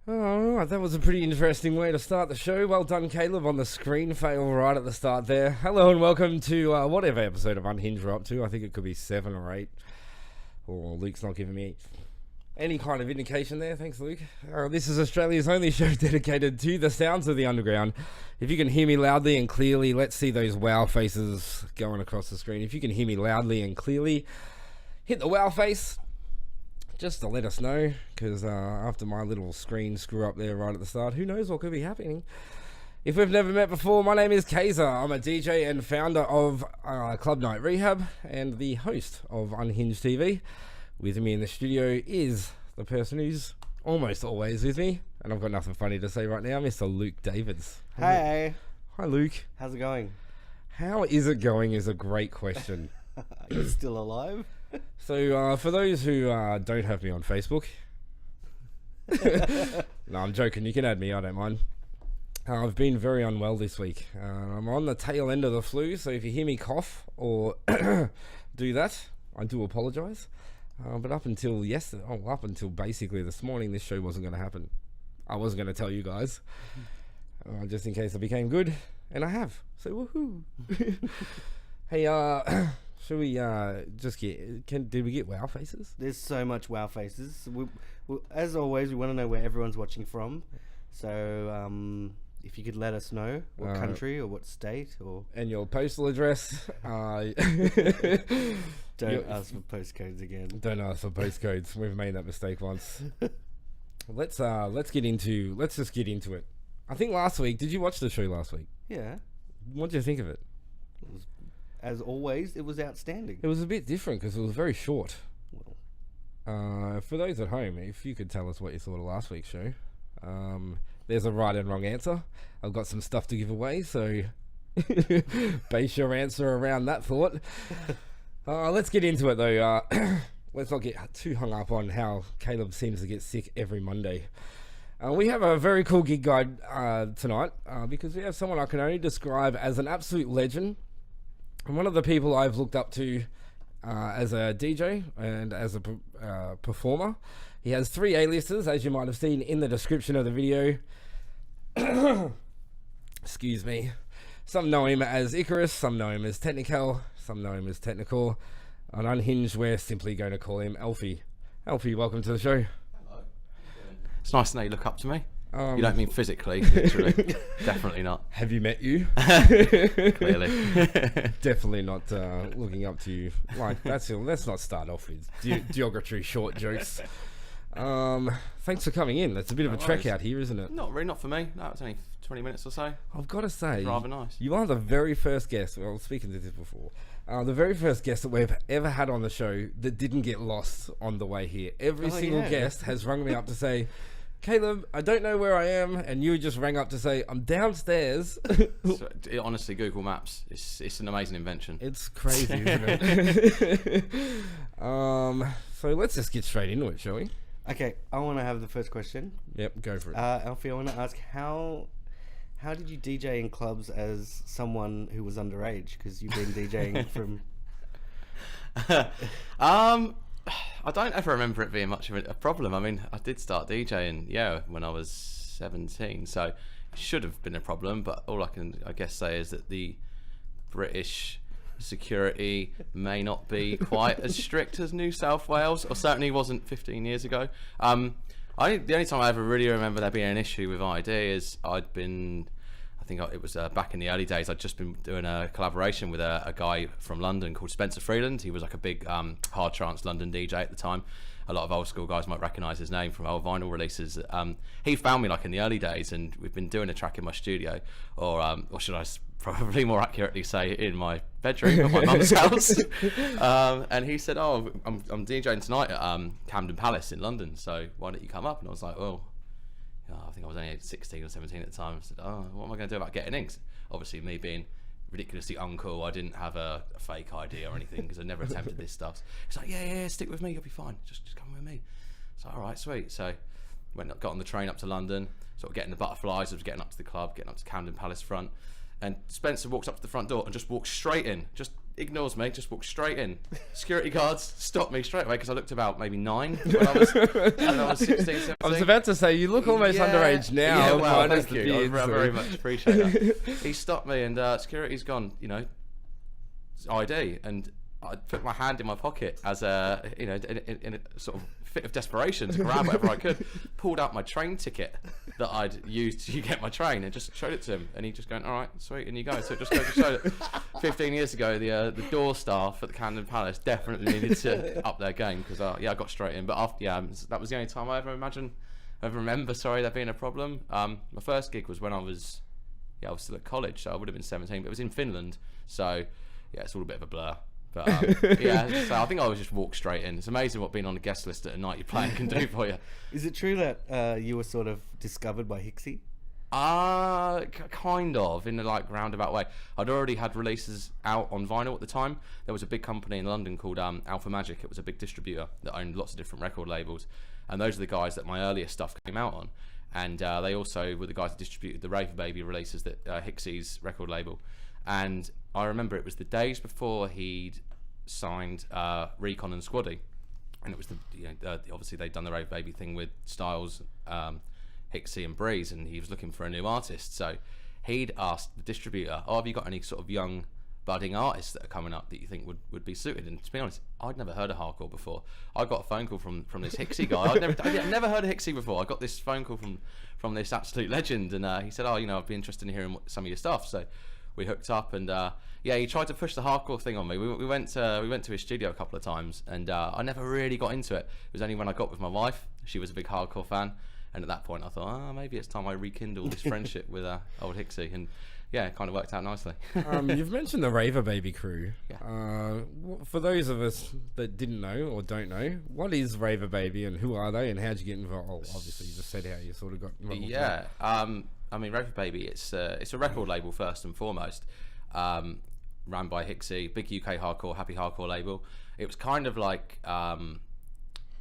Alright, that was a pretty interesting way to start the show. Well done, Caleb, on the screen fail right at the start there. Hello and welcome to whatever episode of Unhinged we're up to. I think it could be 7 or 8. Or Luke's not giving me any kind of indication there. Thanks, Luke. This is Australia's only show dedicated to the sounds of the underground. If you can hear me loudly and clearly, let's see those wow faces going across the screen. If you can hear me loudly and clearly, hit the wow face. Just to let us know, because after my little screen screw up there right at the start, who knows what could be happening. If we've never met before, my name is Kaiser. I'm a DJ and founder of Club Night Rehab and the host of Unhinged TV. With me in the studio is the person who's almost always with me, and I've got nothing funny to say right now, Mr. Luke Davids. Hey. Hi, Luke. How's it going? How is it going is a great question. Are you still alive? So, for those who don't have me on Facebook, no, I'm joking. You can add me. I don't mind. I've been very unwell this week. I'm on the tail end of the flu, so if you hear me cough or do that, I do apologise. But up until yesterday, up until basically this morning, this show wasn't going to happen. I wasn't going to tell you guys, just in case I became good, and I have. So woohoo! Hey, should we just did we get wow faces? There's so much wow faces. We, as always, we want to know where everyone's watching from. So if you could let us know what country or what state or... And your postal address. Don't ask for postcodes again. Don't ask for postcodes. We've made that mistake once. Let's just get into it. I think last week, did you watch the show last week? Yeah. What did you think of it? As always, it was outstanding. It was a bit different because it was very short. For those at home, if you could tell us what you thought of last week's show. There's a right and wrong answer. I've got some stuff to give away, so base your answer around that thought. Let's get into it though. Let's not get too hung up on how Caleb seems to get sick every Monday. We have a very cool gig guide tonight because we have someone I can only describe as an absolute legend. And one of the people I've looked up to as a DJ and as a performer. He has 3 aliases, as you might have seen in the description of the video. Excuse me. Some know him as Icarus, some know him as Technikal, some know him as Technikore. On Unhinged, we're simply going to call him Alfie. Alfie, welcome to the show. Hello. It's nice to know you look up to me. You don't mean physically, literally. Definitely not. Have you met you? Clearly. Definitely not looking up to you. Like, let's not start off with geography short jokes. Thanks for coming in. That's a bit of a trek out here, isn't it? Not really, not for me. No, it's only 20 minutes or so. I've got to say, It's rather nice. You are the very first guest, well, speaking to this before, the very first guest that we've ever had on the show that didn't get lost on the way here. Every single guest has rung me up to say, Caleb, I don't know where I am, and you just rang up to say, I'm downstairs. So, honestly, Google Maps, it's an amazing invention. It's crazy, isn't it? So let's just get straight into it, shall we? Okay, I want to have the first question. Yep, go for it. Alfie, I want to ask how did you DJ in clubs as someone who was underage? Because you've been DJing from... I don't ever remember it being much of a problem. I mean, I did start DJing, when I was 17, so it should have been a problem, but all I can, I guess, say is that the British security may not be quite as strict as New South Wales, or certainly wasn't 15 years ago. The only time I ever really remember there being an issue with ID is it was back in the early days. I'd just been doing a collaboration with a guy from London called Spencer Freeland. He was like a big hard trance London DJ at the time. A lot of old school guys might recognise his name from old vinyl releases. He found me like in the early days, and we've been doing a track in my studio, or should I probably more accurately say in my bedroom at my mum's house. And he said, "Oh, I'm DJing tonight at Camden Palace in London, so why don't you come up?" And I was like, "Oh." I think I was only 16 or 17 at the time. I said, "Oh, what am I going to do about getting in?" 'Cause obviously, me being ridiculously uncool, I didn't have a fake ID or anything because I never attempted this stuff. He's like, yeah, stick with me, you'll be fine. Just come with me. So, all right, sweet. So, got on the train up to London, sort of getting the butterflies. I was getting up to the club, getting up to Camden Palace front, and Spencer walks up to the front door and just walks straight in. Just ignores me, just walks straight in. Security guards stopped me straight away because I looked about maybe 9 when I was 16, 17. I was about to say, you look almost underage now. Yeah, well, thank you. I very much appreciate that. He stopped me, and security's gone, ID, and I put my hand in my pocket as a, in a sort of fit of desperation to grab whatever I could, pulled out my train ticket that I'd used to get my train and just showed it to him, and he just going, all right, sweet, and you go. So it just goes to show that 15 years ago, the door staff at the Camden Palace definitely needed to up their game, because I got straight in. But after, that was the only time I ever remember there being a problem. My first gig was when I was still at college, so I would have been 17, but it was in Finland, so it's all a bit of a blur. But so I think I would just walk straight in. It's amazing what being on a guest list at a night you're playing can do for you. Is it true that you were sort of discovered by Hixie? Kind of, in a roundabout way. I'd already had releases out on vinyl at the time. There was a big company in London called Alpha Magic. It was a big distributor that owned lots of different record labels, and those are the guys that my earliest stuff came out on. And they also were the guys that distributed the Rave Baby releases, that Hixie's record label. And I remember it was the days before he'd signed Recon and Squaddy, and it was obviously they'd done the Rave Baby thing with Styles, Hixie and Breeze, and he was looking for a new artist. So he'd asked the distributor, "Oh, have you got any sort of young budding artists that are coming up that you think would be suited?" And to be honest, I'd never heard of hardcore before. I got a phone call from this Hixie guy. I'd never heard of Hixie before. I got this phone call from this absolute legend, and he said, "Oh, I'd be interested in hearing some of your stuff." So we hooked up, and he tried to push the hardcore thing on me. We went to his studio a couple of times, and I never really got into it. It was only when I got with my wife. She was a big hardcore fan, and at that point I thought, maybe it's time I rekindle this friendship with old Hixie, and it kind of worked out nicely. You've mentioned the Raver Baby crew. Yeah. For those of us that didn't know or don't know, what is Raver Baby and who are they and how'd you get involved? Obviously, you just said how you sort of got involved. I mean, Raver Baby, it's a record label first and foremost. ran by Hixie, big UK hardcore, happy hardcore label. It was kind of like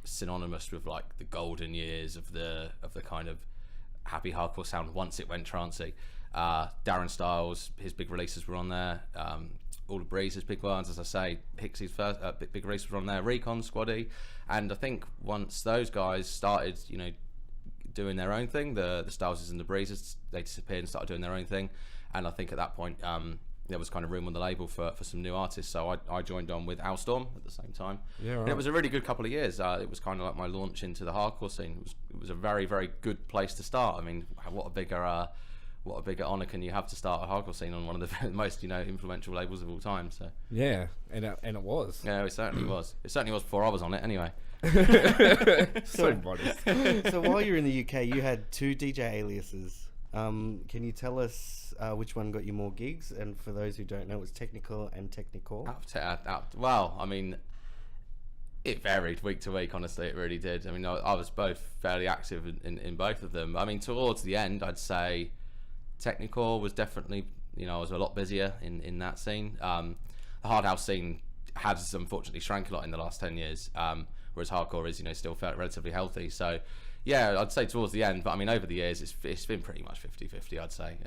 synonymous with like the golden years of the kind of happy hardcore sound once it went trancey. Darren Styles, his big releases were on there. All the Breezes, big ones, as I say. Hixie's first big releases were on there. Recon, Squaddy, and I think once those guys started, you know, doing their own thing, the Styleses and the Breezes, they disappeared and started doing their own thing. And I think at that point, there was kind of room on the label for some new artists. So I joined on with Owlstorm at the same time. Yeah, right. And it was a really good couple of years. It was kind of like my launch into the hardcore scene. It was a very, very good place to start. I mean, what a bigger honour can you have to start a hardcore scene on one of the most, you know, influential labels of all time. So yeah, and it was. Yeah, it certainly was. It certainly was before I was on it, anyway. So modest. So while you're in the UK, you had 2 DJ aliases. Can you tell us which one got you more gigs? And for those who don't know, it's Technikal and Technikore. Well, I mean, it varied week to week, honestly, it really did. I mean, I was both fairly active in both of them. I mean, towards the end, I'd say Technikore was definitely, you know, I was a lot busier in that scene. The hard house scene has unfortunately shrank a lot in the last 10 years, whereas hardcore is, you know, still felt relatively healthy. So yeah, I'd say towards the end, but I mean, over the years, it's been pretty much 50-50, I'd say.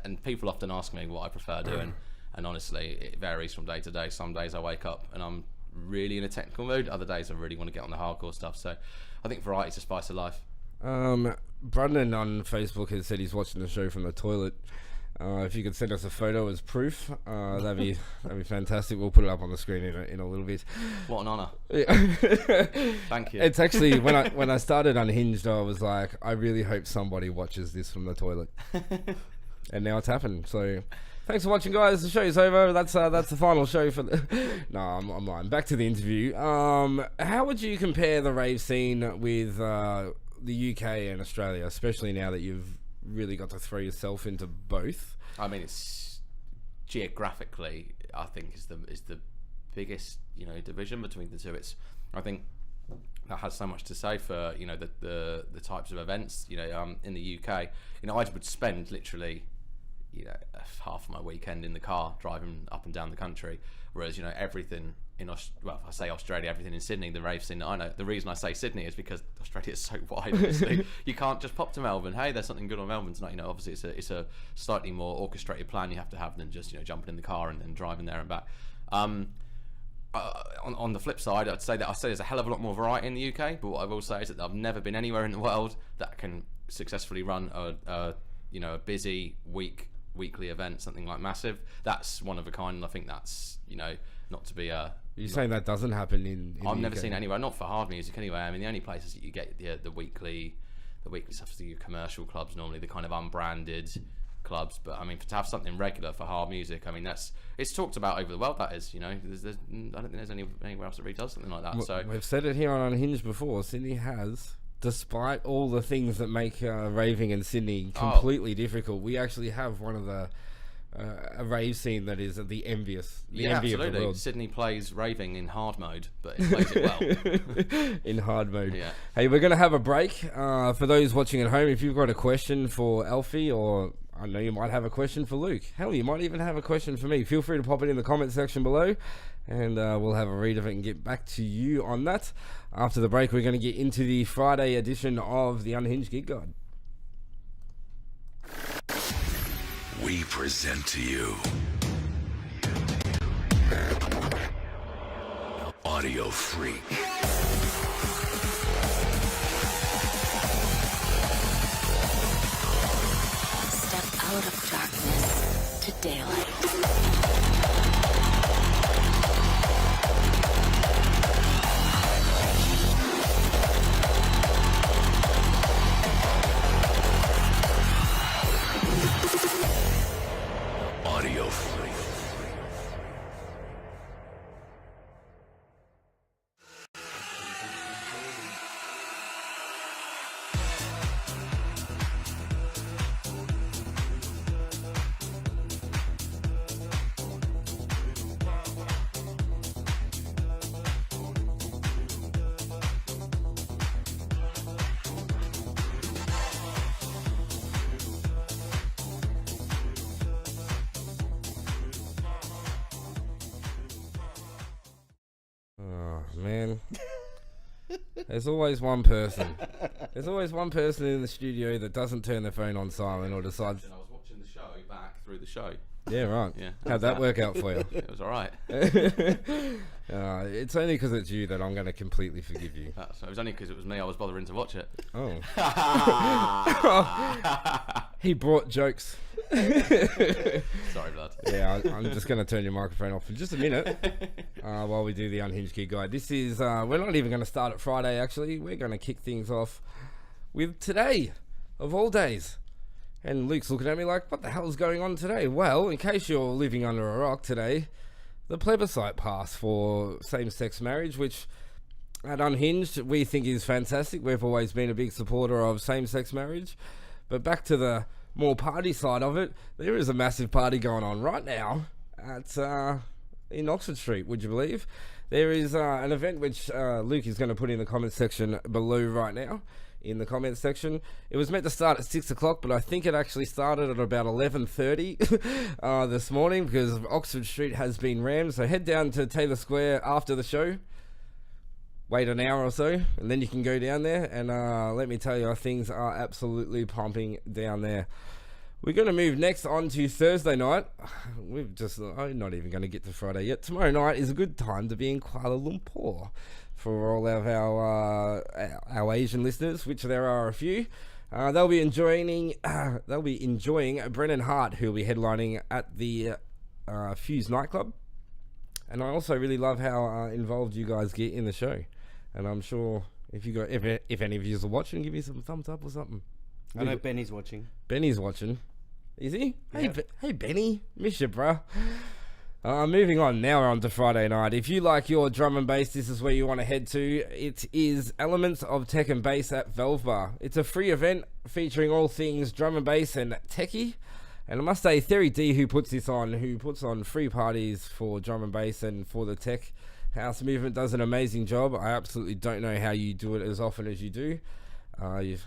And people often ask me what I prefer doing, and honestly, it varies from day to day. Some days I wake up and I'm really in a technical mood. Other days I really want to get on the hardcore stuff. So I think variety's a spice of life. Brandon on Facebook has said he's watching the show from the toilet. If you could send us a photo as proof, that'd be fantastic. We'll put it up on the screen in a little bit. What an honour! Yeah. Thank you. It's actually when I started Unhinged, I was like, I really hope somebody watches this from the toilet, and now it's happened. So, thanks for watching, guys. The show's over. That's the final show for the. No, I'm lying. Back to the interview. How would you compare the rave scene with the UK and Australia, especially now that you've really got to throw yourself into both? I mean, it's geographically, I think, is the biggest, you know, division between the two. I think that has so much to say for, you know, the types of events, you know, in the UK. You know, I would spend literally, you know, half of my weekend in the car driving up and down the country, whereas, you know, everything in I say Australia, everything in Sydney, the rave scene that I know. The reason I say Sydney is because Australia is so wide. Obviously, you can't just pop to Melbourne. Hey, there's something good on Melbourne tonight. You know, obviously it's a slightly more orchestrated plan you have to have than just, you know, jumping in the car and driving there and back. On the flip side, I'd say there's a hell of a lot more variety in the UK. But what I will say is that I've never been anywhere in the world that can successfully run a busy weekly event, something like Massive. That's one of a kind, and I think that's, you know, not to be a. You're saying that doesn't happen in I've never seen it anywhere, not for hard music anyway. I mean, the only places that you get the weekly stuff is the commercial clubs, normally the kind of unbranded clubs. But I mean, to have something regular for hard music, I mean, it's talked about over the world. That is, you know, I don't think there's anywhere else that really does something like that. So we've said it here on Unhinged before. Sydney has, despite all the things that make raving in Sydney completely difficult, we actually have one of the a rave scene that is the envy absolutely. of the world. Sydney plays raving in hard mode, but it plays it well. In hard mode. Yeah. Hey, we're going to have a break. For those watching at home, if you've got a question for Alfie, or I know you might have a question for Luke. Hell, you might even have a question for me. Feel free to pop it in the comment section below, and we'll have a read of it and get back to you on that. After the break, we're going to get into the Friday edition of the Unhinged Gig Guide. We present to you Audio Freak. Step out of darkness to daylight. Audio Freak. man. There's always one person. There's always one person in the studio that doesn't turn their phone on silent or decides. I was watching the show back through the show. Yeah, right. Yeah. How'd that work out for you? It was all right. It's only because it's you that I'm going to completely forgive you. It was only because it was me I was bothering to watch it. Oh. He brought jokes. Sorry, blood. Yeah, I'm just going to turn your microphone off for just a minute while we do the Unhinged Gear Guide. This is, we're not even going to start at Friday, actually. We're going to kick things off with today, of all days. And Luke's looking at me like, what the hell is going on today? Well, in case you're living under a rock today, the plebiscite passed for same-sex marriage, which at Unhinged we think is fantastic. We've always been a big supporter of same-sex marriage. But back to the more party side of it, there is a massive party going on right now at in Oxford Street, would you believe? There is an event which Luke is going to put in the comments section below right now. In the comments section, it was meant to start at 6 o'clock, but I think it actually started at about 11:30 this morning because Oxford Street has been rammed. So head down to Taylor Square after the show, wait an hour or so, and then you can go down there. And let me tell you, things are absolutely pumping down there. We're going to move next on to Thursday night. I'm not even going to get to Friday yet. Tomorrow night is a good time to be in Kuala Lumpur. For all of our Asian listeners, which there are a few, they'll be enjoying Brennan Hart, who will be headlining at the Fuse nightclub. And I also really love how involved you guys get in the show. And I'm sure if any of you are watching, give me some thumbs up or something. I know Benny's watching. Benny's watching. Is he? Yeah. Hey Benny, miss you, bruh. Moving on, now we're on to Friday night. If you like your drum and bass, this is where you want to head to. It is Elements of Tech and Bass at Valve Bar. It's a free event featuring all things drum and bass and techie. And I must say, Theory D, who puts on free parties for drum and bass and for the tech house movement, does an amazing job. I absolutely don't know how you do it as often as you do. I'm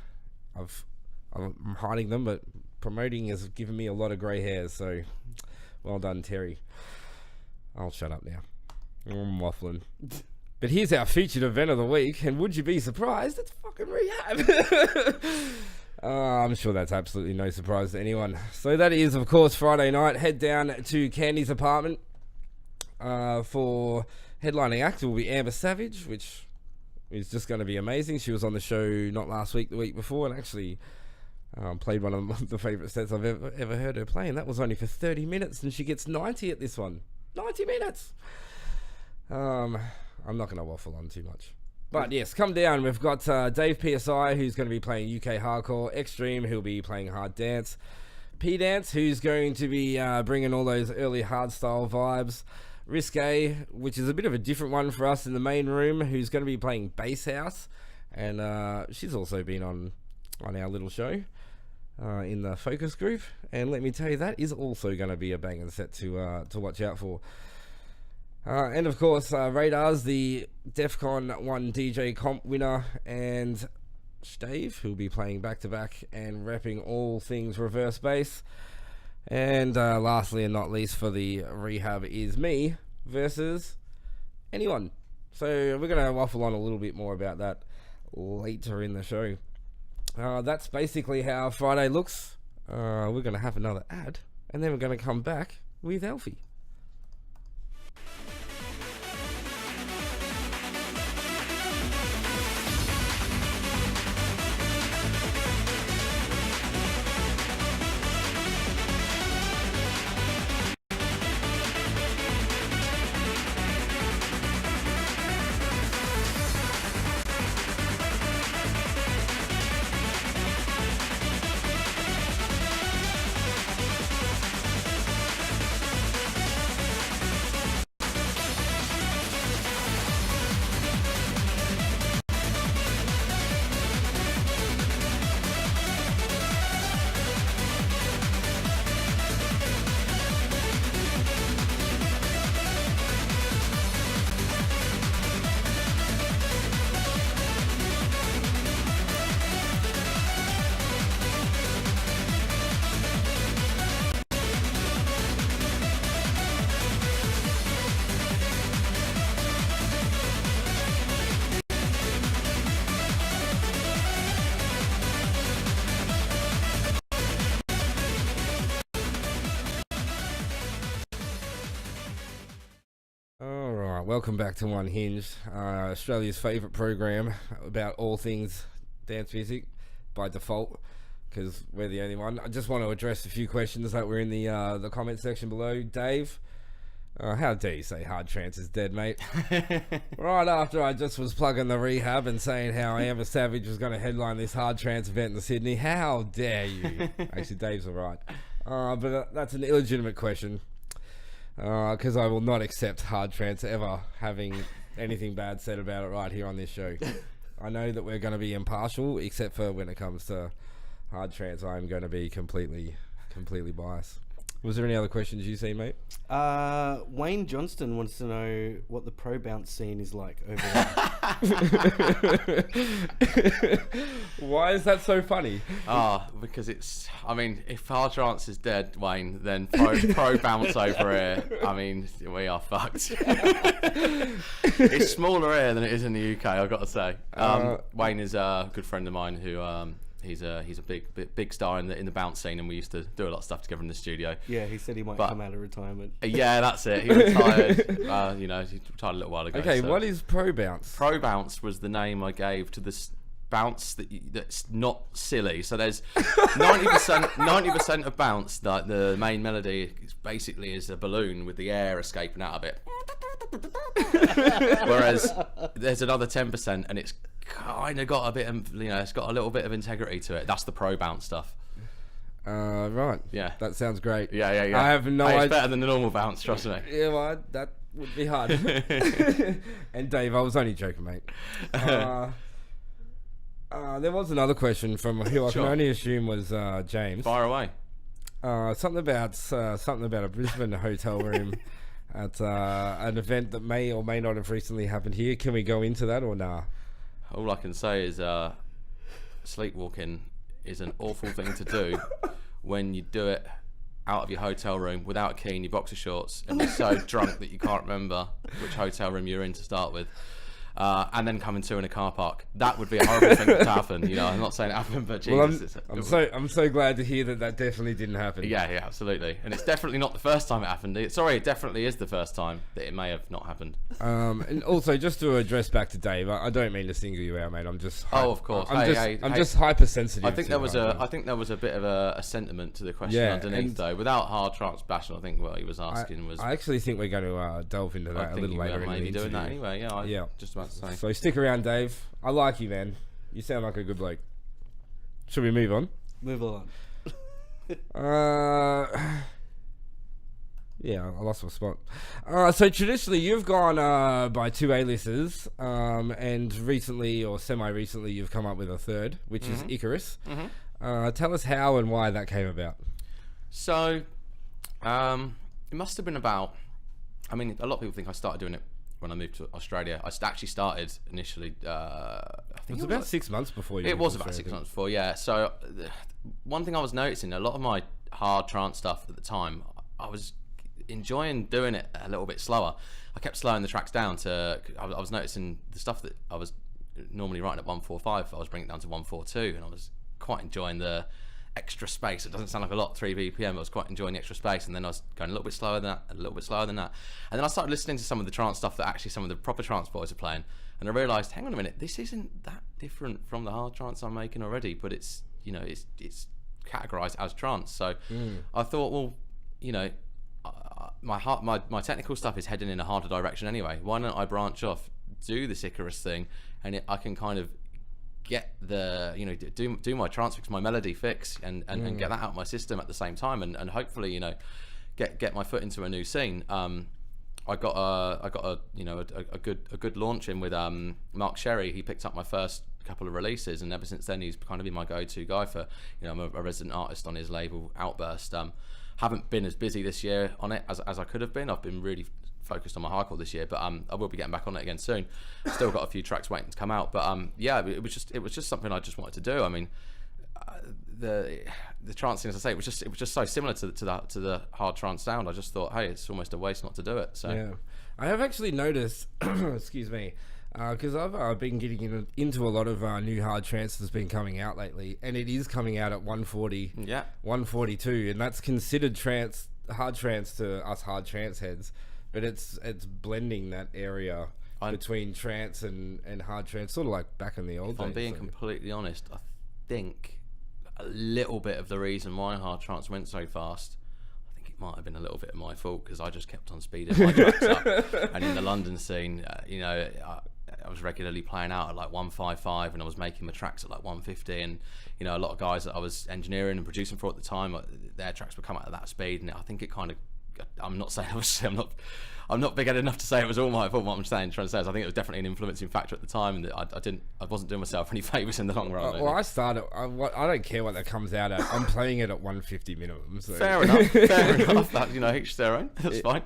hiding them, but promoting has given me a lot of grey hairs, so well done, Terry. I'll shut up now. I'm waffling. But here's our featured event of the week, and would you be surprised? It's fucking Rehab. I'm sure that's absolutely no surprise to anyone. So that is, of course, Friday night. Head down to Candy's apartment for headlining act. It will be Amber Savage, which is just going to be amazing. She was on the show not last week, the week before, and actually played one of the favourite sets I've ever heard her play, and that was only for 30 minutes, and she gets 90 at this one. 90 minutes. I'm not going to waffle on too much. But yes, come down. We've got Dave PSI, who's going to be playing UK Hardcore. Extreme, who'll be playing Hard Dance. P-Dance, who's going to be bringing all those early hardstyle vibes. Risque, which is a bit of a different one for us in the main room, who's going to be playing Bass House. And she's also been on our little show in the focus group. And let me tell you, that is also going to be a banging set to watch out for. And of course, Radar's the DEF CON 1 DJ comp winner, and Stave, who'll be playing back-to-back and repping all things reverse bass. And lastly and not least for the Rehab is me versus anyone. So we're going to waffle on a little bit more about that later in the show. That's basically how Friday looks. We're going to have another ad, and then we're going to come back with Alfie. Alright, welcome back to Unhinged, Australia's favourite program about all things dance music by default, because we're the only one. I just want to address a few questions that were in the comment section below. Dave, how dare you say hard trance is dead, mate? Right after I just was plugging the rehab and saying how Amber Savage was going to headline this hard trance event in Sydney. How dare you? Actually, Dave's alright. But that's an illegitimate question. Because I will not accept hard trance ever having anything bad said about it right here on this show. I know that we're going to be impartial, except for when it comes to hard trance, I'm going to be completely biased. Was there any other questions you see, mate? Wayne Johnston wants to know what the pro bounce scene is like over there. Why is that so funny? Because it's, I mean, if hard trance is dead, Wayne, then pro bounce over here, I mean, we are fucked. It's smaller here than it is in the UK, I've got to say. Wayne is a good friend of mine who... He's a big star in the bounce scene, and we used to do a lot of stuff together in the studio. Yeah, he said he might come out of retirement. Yeah, that's it. He retired. He retired a little while ago. Okay, so. What is pro bounce? Pro bounce was the name I gave to this bounce that's not silly. So there's 90% of bounce. Like the main melody basically is a balloon with the air escaping out of it. Whereas there's another 10%, and it's kind of got a bit of, it's got a little bit of integrity to it. That's the pro bounce stuff. Right. Yeah. That sounds great. Yeah. I have no idea. idea. It's better than the normal bounce, trust me. Yeah, well, that would be hard. And Dave, I was only joking, mate. There was another question from who I can only assume was James. Fire away. Something about a Brisbane hotel room at an event that may or may not have recently happened here. Can we go into that or nah? All I can say is sleepwalking is an awful thing to do when you do it out of your hotel room without a key in your boxer shorts and you're so drunk that you can't remember which hotel room you're in to start with. And then coming to in a car park. That would be a horrible thing to happen. I'm not saying it happened, but Jesus. Well, I'm so glad to hear that definitely didn't happen. Yeah, absolutely. And it's definitely not the first time it happened. It definitely is the first time that it may have not happened. And also, just to address back to Dave, I don't mean to single you out, mate. I'm just. Of course. I'm just hypersensitive. I think there was a bit of a sentiment to the question underneath, though. Without hard trance bashing, I think what he was asking was. I actually think we're going to delve into that a little later. Maybe doing that anyway. Yeah. Just about to say. So stick around, Dave. I like you, man. You sound like a good bloke. Should we move on? Move on. Yeah, I lost my spot. So traditionally, you've gone by two A-listers, and recently or semi-recently, you've come up with a third, which is Icarus. Tell us how and why that came about. So, it must have been about. I mean, a lot of people think I started doing it when I moved to Australia. I actually started initially. I think it was about 6 months before you. It was about 6 months before, yeah. So one thing I was noticing, a lot of my hard trance stuff at the time, I was enjoying doing it a little bit slower. I kept slowing the tracks down to. I was noticing the stuff that I was normally writing at 145. I was bringing it down to 142, and I was quite enjoying the extra space. It doesn't sound like a lot, 3 BPM, but I was quite enjoying the extra space, and then I was going a little bit slower than that, a little bit slower than that, and then I started listening to some of the trance stuff that actually some of the proper trance boys are playing, and I realised, hang on a minute, this isn't that different from the hard trance I'm making already, but it's it's categorised as trance. So I thought, well, my technical stuff is heading in a harder direction anyway. Why don't I branch off, do the Icarus thing, and I can kind of get the do my trance fix, my melody fix, and get that out of my system at the same time, and hopefully get my foot into a new scene. I got a good launch in with Mark Sherry. He picked up my first couple of releases, and ever since then he's kind of been my go-to guy for I'm a resident artist on his label Outburst. Haven't been as busy this year on it as I could have been. I've been really focused on my hardcore this year, but I will be getting back on it again soon. Still got a few tracks waiting to come out, but it was just something I just wanted to do. I mean, the trance thing, as I say, it was just so similar to the hard trance sound. I just thought, hey, it's almost a waste not to do it. So yeah, I have actually noticed. Excuse me. Because I've been getting into a lot of new hard trance that's been coming out lately, and it is coming out at 140, 142, and that's considered hard trance to us hard trance heads. but it's blending that area between trance and hard trance, sort of like back in the old days. If I'm being completely honest, I think a little bit of the reason why hard trance went so fast, I think it might have been a little bit of my fault, because I just kept on speeding my tracks up. And in the London scene, I was regularly playing out at like 155, and I was making my tracks at like 150, and a lot of guys that I was engineering and producing for at the time, their tracks would come out at that speed, and I think it kind of, I'm not saying I'm not big headed enough to say it was all my fault. What I'm trying to say is I think it was definitely an influencing factor at the time, and that I wasn't doing myself any favours in the long run. Well, I don't care what that comes out at. I'm playing it at 150 minimum. So. Fair enough. That, each their own. That's fine.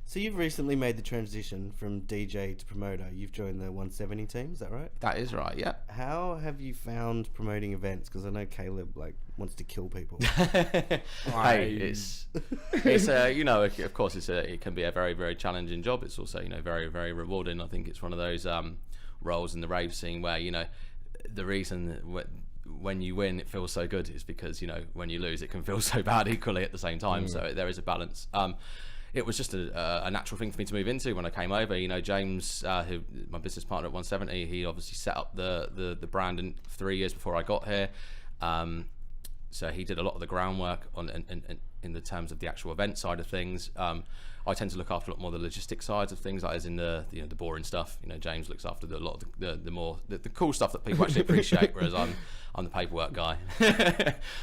So you've recently made the transition from DJ to promoter. You've joined the 170 team, is that right? That is right, yeah. How have you found promoting events? Because I know Caleb wants to kill people. Hey, it's of course it can be a very, very challenging job. It's also very, very rewarding. I think it's one of those roles in the rave scene where the reason that when you win it feels so good is because when you lose it can feel so bad equally at the same time. So there is a balance. It was just a natural thing for me to move into when I came over. James, who my business partner at 170, he obviously set up the brand in 3 years before I got here. So he did a lot of the groundwork in the terms of the actual event side of things. I tend to look after a lot more the logistic sides of things, like as in the boring stuff. James looks after a lot of the cool stuff that people actually appreciate, whereas I'm the paperwork guy.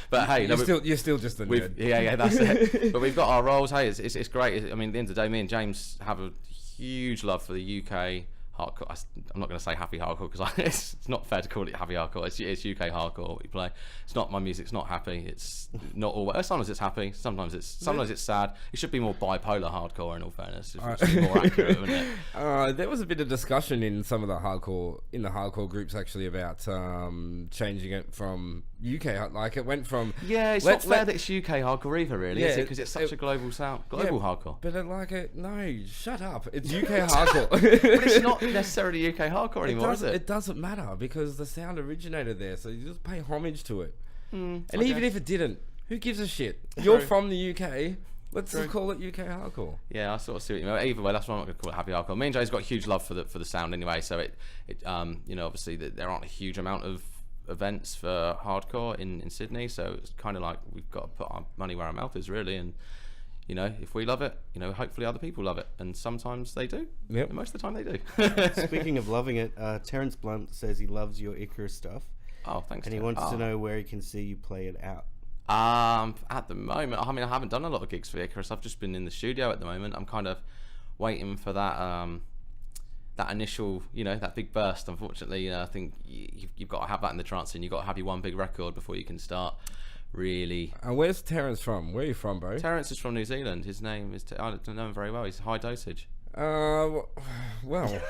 But hey, you're still just a nerd. Yeah, that's it. But we've got our roles. Hey, it's great. I mean, at the end of the day, me and James have a huge love for the UK hardcore. I'm not going to say happy hardcore because it's not fair to call it happy hardcore. It's UK hardcore what we play. It's not, my music's not happy. It's not always. Sometimes it's happy. Sometimes it's sad. It should be more bipolar hardcore. In all fairness, it's more accurate, wouldn't it? There was a bit of discussion in some of the hardcore groups actually about changing it from UK. Like it went from it's not fair that it's UK hardcore either, really, is it? Because it's such a global hardcore. But no, shut up. It's UK hardcore. But it's not necessarily UK hardcore anymore, is it? It doesn't matter because the sound originated there, so you just pay homage to it. And even if it didn't, who gives a shit? You're from the UK. Let's just call it UK hardcore. Yeah, I sort of see what you mean. Either way, that's why I'm not going to call it happy hardcore. Me and Jay's got a huge love for the sound anyway. So it obviously there aren't a huge amount of events for hardcore in Sydney. So it's kind of like we've got to put our money where our mouth is, really. And if we love it, hopefully other people love it, and sometimes they do. Yep. And most of the time they do. Speaking of loving it, Terence Blunt says he loves your Icarus stuff. Oh, thanks. And he wants to know where he can see you play it out. At the moment, I mean, I haven't done a lot of gigs for Icarus. I've just been in the studio at the moment. I'm kind of waiting for that that initial, that big burst. Unfortunately, I think you've got to have that in the trance scene. You've got to have your one big record before you can start really. And where's Terence from? Where are you from, bro? Terence is from New Zealand. His name is, I don't know him very well. He's High Dosage. Well,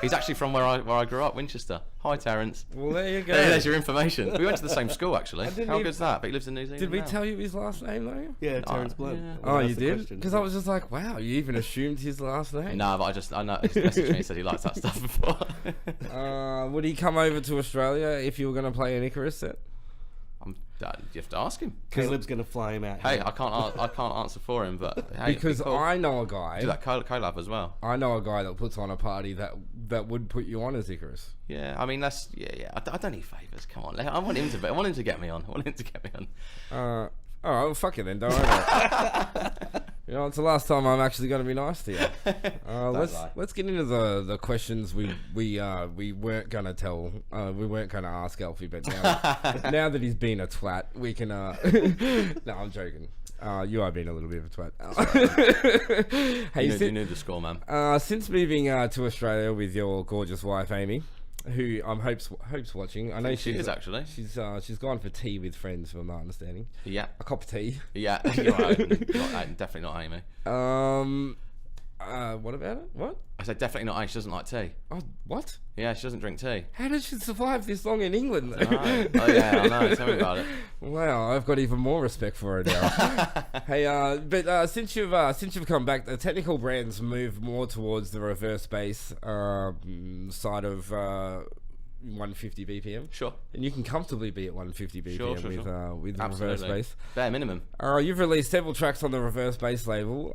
he's actually from where I grew up, Winchester. Hi, Terence. Well, there you go. There's your information. We went to the same school, actually. How good's that? But he lives in New Zealand. Did we now. tell you his last name though? Yeah, Terence Blunt. Yeah. Oh, you did? Because I was just like, wow, you even assumed his last name. No, but I know he messaged me and said he likes that stuff before. Would he come over to Australia if you were going to play an Icarus set? You have to ask him. Caleb's going to fly him out. Hey, I can't answer for him, but hey, because cool. I know a guy. Do that collab as well. I know a guy that puts on a party that would put you on as Icarus. Yeah, I mean that's I don't need favours. Come on, I want him to get me on. All right, well, fuck it then. Don't worry about it. It's the last time I'm actually going to be nice to you. Let's get into the questions we weren't going to tell. We weren't going to ask Alfie, but now that he's been a twat, we can. No, I'm joking. You are being a little bit of a twat. Hey, you knew the score, man. Since moving to Australia with your gorgeous wife Amy, who I'm hope's watching. I know she is actually. She's gone for tea with friends, from my understanding. Yeah, a cup of tea. Yeah, you're right. Definitely not Amy. What about it? What? I said definitely not Amy. She doesn't like tea. Oh, what? Yeah, she doesn't drink tea. How did she survive this long in England, though? Oh yeah, I know. Tell me about it. Wow, I've got even more respect for her now. Hey, but since you've come back, the Technikal brands move more towards the reverse bass side of 150 BPM. Sure. And you can comfortably be at 150 BPM with reverse Absolutely. bass. Bare minimum. You've released several tracks on the reverse bass label.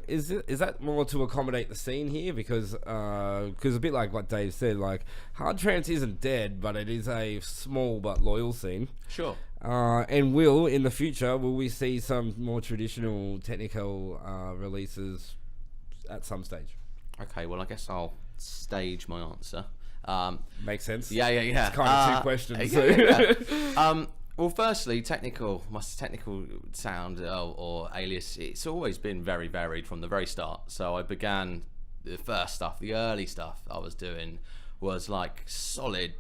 Is that more to accommodate the scene here? Because a bit like what Dave said, like hard trance isn't dead, but it is a small but loyal scene. Sure. And in the future, will we see some more traditional technical releases at some stage? Okay, well, I guess I'll stage my answer. Makes sense. Yeah. It's kind of two questions. Well, firstly, my technical sound or alias, it's always been very varied from the very start. So I began the early stuff I was doing was like solid,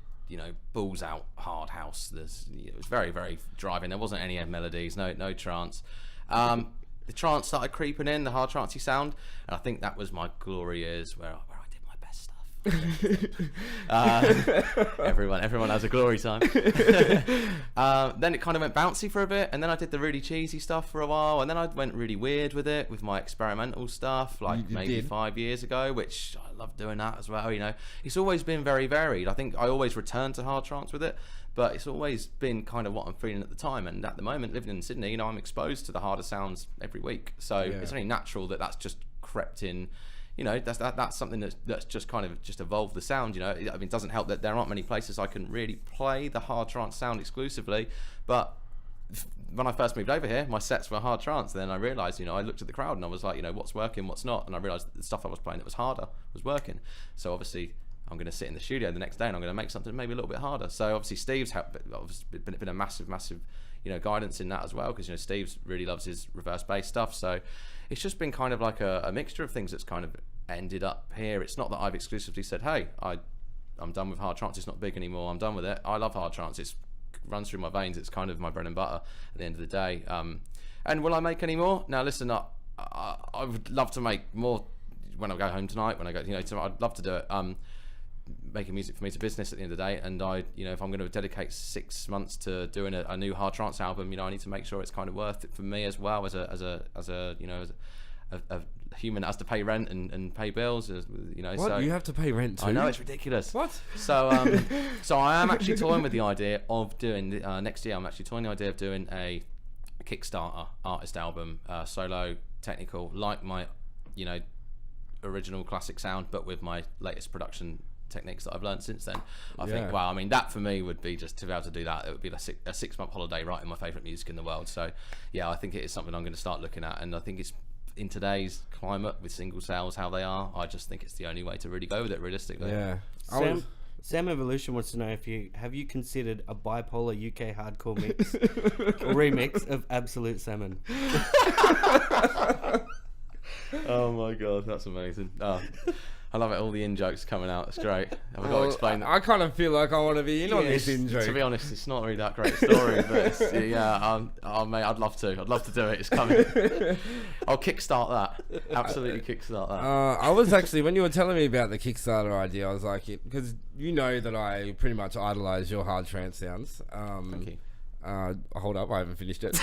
balls out hard house. It was very, very driving. There wasn't any melodies, no trance. The trance started creeping in, the hard trancey sound, and I think that was my glory years where I did my best stuff. Everyone has a glory time. Then it kind of went bouncy for a bit, and then I did the really cheesy stuff for a while, and then I went really weird with it, with my experimental stuff, like maybe 5 years ago, which I love doing that as well. It's always been very varied. I think I always return to hard trance with it, but it's always been kind of what I'm feeling at the time. And at the moment, living in Sydney, I'm exposed to the harder sounds every week, so it's only natural that's just crept in. That's something that's just kind of just evolved the sound. It doesn't help that there aren't many places I can really play the hard trance sound exclusively, but when I first moved over here, my sets were hard trance. Then I realized, I looked at the crowd and I was like, what's working, what's not, and I realized that the stuff I was playing that was harder was working. So obviously I'm going to sit in the studio the next day and I'm going to make something maybe a little bit harder. So obviously Steve's been a massive guidance in that as well, because Steve's really loves his reverse bass stuff. So it's just been kind of like a mixture of things that's kind of ended up here. It's not that I've exclusively said, hey, I'm done with hard trance, it's not big anymore, I'm done with it. I love hard trance, it runs through my veins, it's kind of my bread and butter at the end of the day. And will I make any more? Now listen, I would love to make more when I go home tonight, I'd love to do it. Making music for me is a business at the end of the day, and if I'm going to dedicate 6 months to doing a new hard trance album, I need to make sure it's kind of worth it for me as well, as a human that has to pay rent and pay bills. What? So you have to pay rent too? I know, it's ridiculous. What? So so I am actually toying with the idea of doing next year. I'm actually toying the idea of doing a Kickstarter artist album, solo, technical, like my original classic sound, but with my latest production techniques that I've learned since then. I think, wow, I mean, that for me would be, just to be able to do that, it would be a 6-month holiday writing my favourite music in the world. So yeah, I think it is something I'm going to start looking at, and I think it's, in today's climate with single sales how they are, I just think it's the only way to really go with it realistically. Yeah. Sam Evolution wants to know if you considered a bipolar UK hardcore mix or remix of Absolute Salmon. Oh my god, that's amazing. I love it, all the in-jokes coming out, it's great. I've got to explain that. I kind of feel like I want to be in on this in-joke. To be honest, it's not really that great a story, but mate, I'd love to do it, it's coming. I'll kickstart that, absolutely kickstart that. I was actually, when you were telling me about the Kickstarter idea, I was like, because you know that I pretty much idolise your hard trance sounds. Thank you. Hold up, I haven't finished it.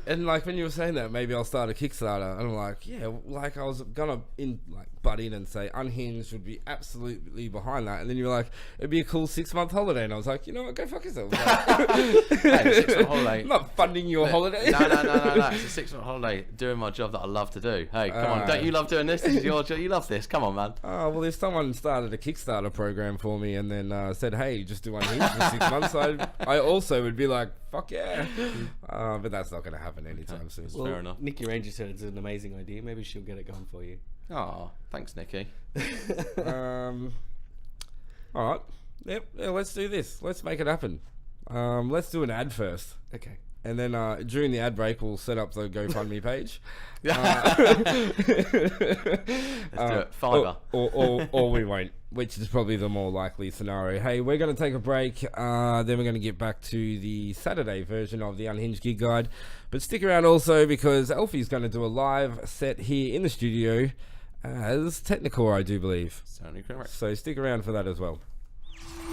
And like when you were saying that, maybe I'll start a Kickstarter, and I'm like, yeah, like I was gonna butt in and say Unhinged would be absolutely behind that, and then you were like, it'd be a cool 6-month holiday, and I was like, you know what, go fuck yourself. Hey, 6-month holiday. I'm not funding your holiday. No, it's a 6-month holiday doing my job that I love to do. Hey, come on, don't you love doing this? This is your job, you love this, come on, man. Oh, well, if someone started a Kickstarter program for me and then said, hey, just do Unhinged for 6 months, I also would be like, fuck yeah. But that's not going to happen anytime soon. Well, fair enough. Nikki Ranger said it's an amazing idea. Maybe she'll get it going for you. Oh, thanks, Nikki. All right. Yep. Yeah, let's do this. Let's make it happen. Let's do an ad first. Okay. And then during the ad break, we'll set up the GoFundMe page. Let's do it. Fiverr. Or we won't, which is probably the more likely scenario. Hey, we're going to take a break. Then we're going to get back to the Saturday version of the Unhinged Gig Guide. But stick around also, because Alfie's going to do a live set here in the studio as Technikore, I do believe. Sounding correct. So stick around for that as well.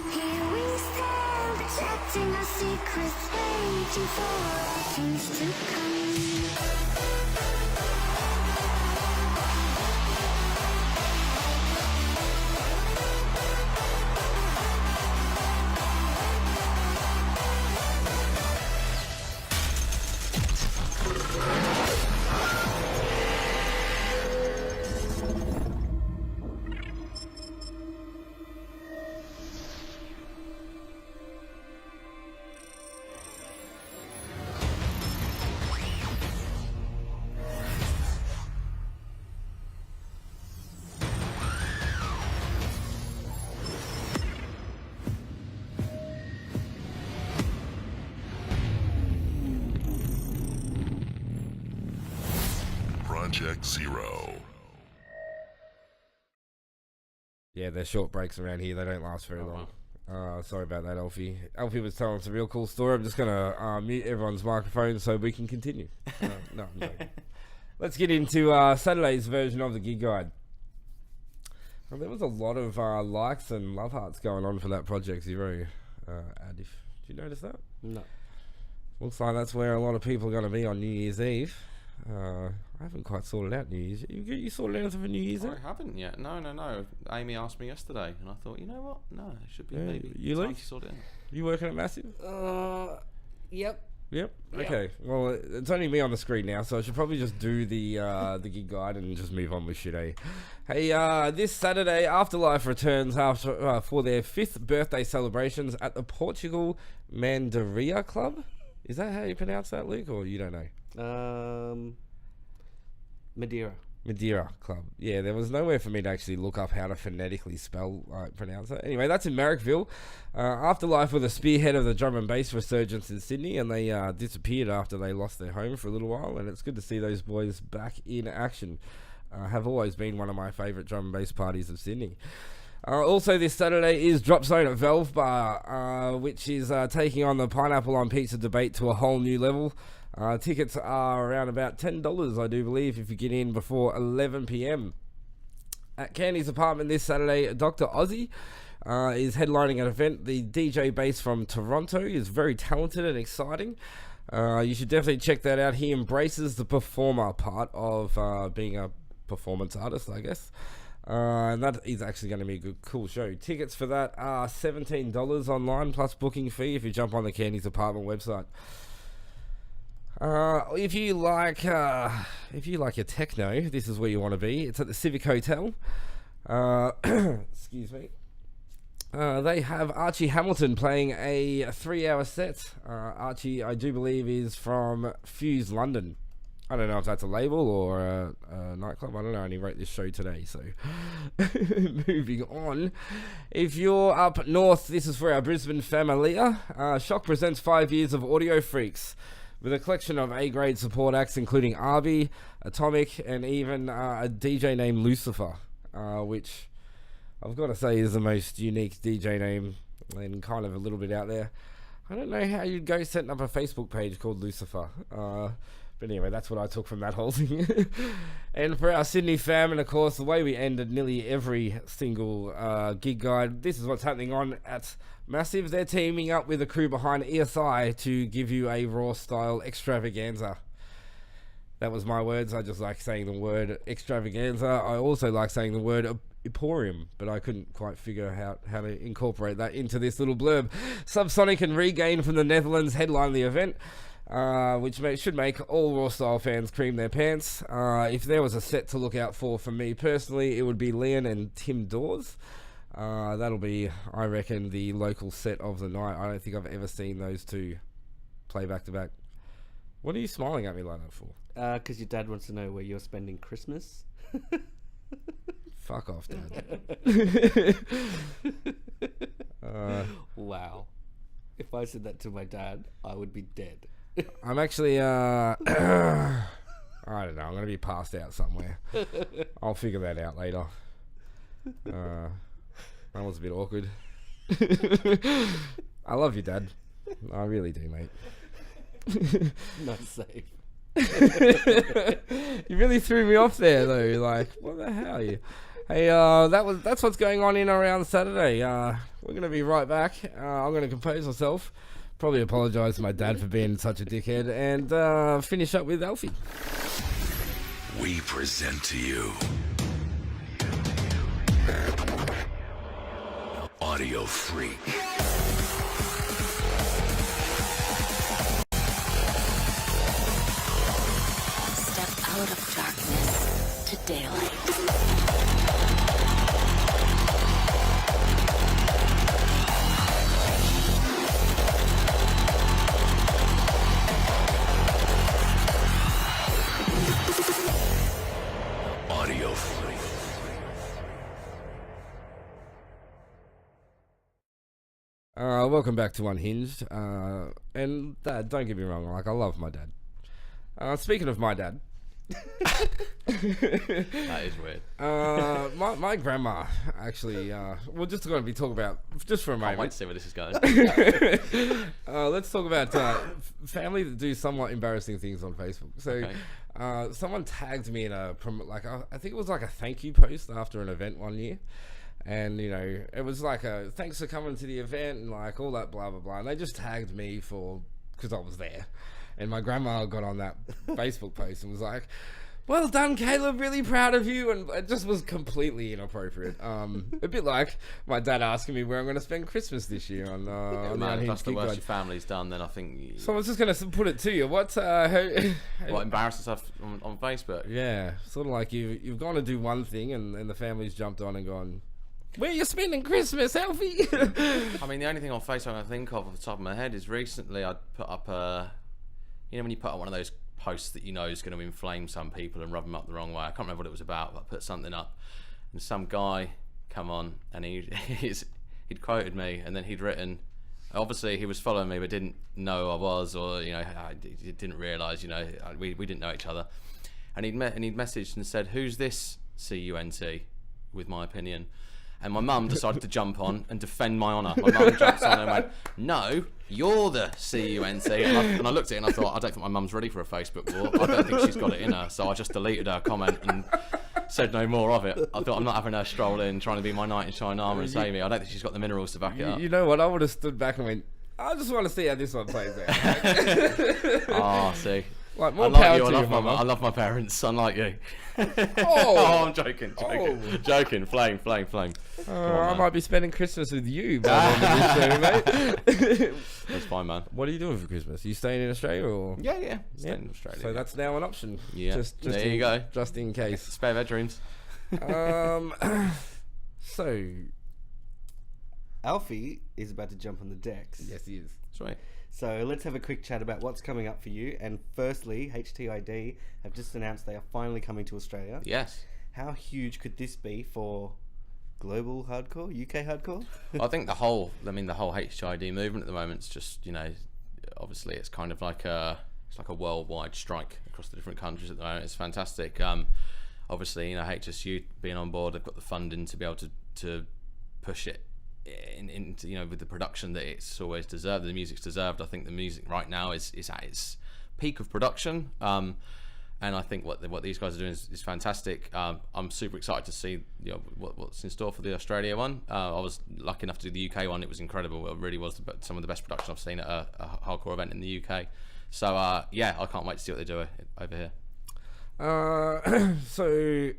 Here we stand, protecting our secrets, waiting for our things to come. Project Zero. Yeah, they're short breaks around here. They don't last very long. Sorry about that, Alfie. Alfie was telling us a real cool story. I'm just going to mute everyone's microphone so we can continue. No, I'm joking. Let's get into Saturday's version of the gig guide. Well, there was a lot of likes and love hearts going on for that Project Zero. Did you notice that? No. Looks like that's where a lot of people are going to be on New Year's Eve. I haven't quite sorted out New Year's. You sorted anything for New Year's Eve? I haven't yet. No. Amy asked me yesterday, and I thought, you know what? No, it should be maybe. You time leave? to sort it out. You working at Massive? Yep. Yep. Okay. Well, it's only me on the screen now, so I should probably just do the gig guide and just move on with shit. Hey, this Saturday, Afterlife returns after for their 5th birthday celebrations at the Portugal Mandaria Club. Is that how you pronounce that, Luke, or you don't know? Madeira Club. Yeah, there was nowhere for me to actually look up how to phonetically pronounce it. Anyway, that's in Marrickville. Afterlife were the spearhead of the drum and bass resurgence in Sydney, and they disappeared after they lost their home for a little while, and it's good to see those boys back in action. Have always been one of my favourite drum and bass parties of Sydney. Also this Saturday is Drop Zone at Valve Bar, which is taking on the Pineapple on Pizza debate to a whole new level. Tickets are around about $10, I do believe, if you get in before 11 p.m. At Candy's apartment this Saturday, Dr. Ozzy is headlining an event. The DJ bass from Toronto is very talented and exciting. You should definitely check that out. He embraces the performer part of being a performance artist, I guess. And that is actually going to be a good, cool show. Tickets for that are $17 online plus booking fee if you jump on the Candy's apartment website. If you like your techno, this is where you want to be. It's at the Civic Hotel. Excuse me. They have Archie Hamilton playing a 3-hour set. Archie, I do believe, is from Fuse London. I don't know if that's a label or a nightclub. I don't know. I only wrote this show today, so moving on. If you're up north, this is for our Brisbane familia. Shock presents 5 years of Audio Freaks, with a collection of A-grade support acts including Arby, Atomic, and even a DJ named Lucifer, which I've got to say is the most unique DJ name and kind of a little bit out there. I don't know how you'd go setting up a Facebook page called Lucifer. But anyway, that's what I took from that whole thing. And for our Sydney fam, and of course, the way we ended nearly every single gig guide, this is what's happening on at Massive. They're teaming up with the crew behind ESI to give you a raw-style extravaganza. That was my words. I just like saying the word extravaganza. I also like saying the word emporium, but I couldn't quite figure out how to incorporate that into this little blurb. Subsonic and Regain from the Netherlands headline the event, which should make all raw style fans cream their pants. If there was a set to look out for me personally, it would be Leon and Tim Dawes. That'll be, I reckon, the local set of the night. I don't think I've ever seen those two play back to back. What are you smiling at me like that for? Because your dad wants to know where you're spending Christmas. Fuck off, Dad. Wow. If I said that to my dad, I would be dead. I'm actually, I don't know, I'm going to be passed out somewhere. I'll figure that out later. That was a bit awkward. I love you, Dad. I really do, mate. Not safe. You really threw me off there, though. Like, what the hell? Hey, that's what's going on in around Saturday. We're gonna be right back. I'm gonna compose myself. Probably apologise to my dad for being such a dickhead, and finish up with Alfie. We present to you Audio Freak. Step out of darkness to daylight. Audio Freak. Welcome back to Unhinged. And Dad, don't get me wrong, like, I love my dad. Speaking of my dad, That is weird. My grandma actually. We're just going to be talking about just for a Can't wait moment. to see where this is going. Let's talk about family that do somewhat embarrassing things on Facebook. So, Okay. someone tagged me in I think it was like a thank you post after an event one year, and you know it was like a thanks for coming to the event and like all that blah blah blah, and they just tagged me because I was there, and my grandma got on that Facebook post and was like, "Well done, Caleb. Really proud of you." And it just was completely inappropriate. A bit like my dad asking me where I'm going to spend Christmas this year on the Man, if Unhinged that's the Gig worst Guide. your family's done, then I think So I was just going to put it to you. What embarrassing stuff on Facebook. Yeah, sort of like you've gone to do one thing and the family's jumped on and gone, where you spending Christmas, Alfie? I mean, the only thing on Facebook I think of off the top of my head is recently I put up when you put up one of those posts that you know is going to inflame some people and rub them up the wrong way. I can't remember what it was about, but I put something up and some guy come on and he'd quoted me and then he'd written, obviously he was following me but didn't know I was, or you know, he didn't realise, you know, we didn't know each other, and he'd messaged and said, "Who's this CUNT?" with my opinion. And my mum decided to jump on and defend my honour. My mum jumped on and went, "No, you're the CUNT." And I looked at it and I thought, I don't think my mum's ready for a Facebook war. I don't think she's got it in her. So I just deleted her comment and said no more of it. I thought, I'm not having her stroll in trying to be my knight in shining armour and save me. I don't think she's got the minerals to back it up. You know what? I would have stood back and went, I just want to see how this one plays out. Ah, see. Like, more Unlike power you, to you, Mama. I love my parents, unlike you. Oh, I'm joking. Flame. I might be spending Christmas with you by the end of this show, mate. That's fine, man. What are you doing for Christmas? Are you staying in Australia or? Yeah. Staying in Australia. So that's now an option. Yeah. Just There in, you go. Just in case. Spare bedrooms. So Alfie is about to jump on the decks. yes, he is. Sweet. So let's have a quick chat about what's coming up for you. And firstly, HTID have just announced they are finally coming to Australia. Yes. How huge could this be for global hardcore, UK hardcore? I think the whole HID movement at the moment is just, you know, obviously it's kind of like a worldwide strike across the different countries at the moment. It's fantastic. Obviously, you know, HSU being on board, they've got the funding to be able to push it into, you know, with the production that it's always deserved, the music's deserved. I think the music right now is at its peak of production, and I think what these guys are doing is fantastic. I'm super excited to see, you know, what's in store for the Australia one. I was lucky enough to do the UK one. It was incredible. It really was some of the best production I've seen at a hardcore event in the UK. So yeah, I can't wait to see what they do over here. So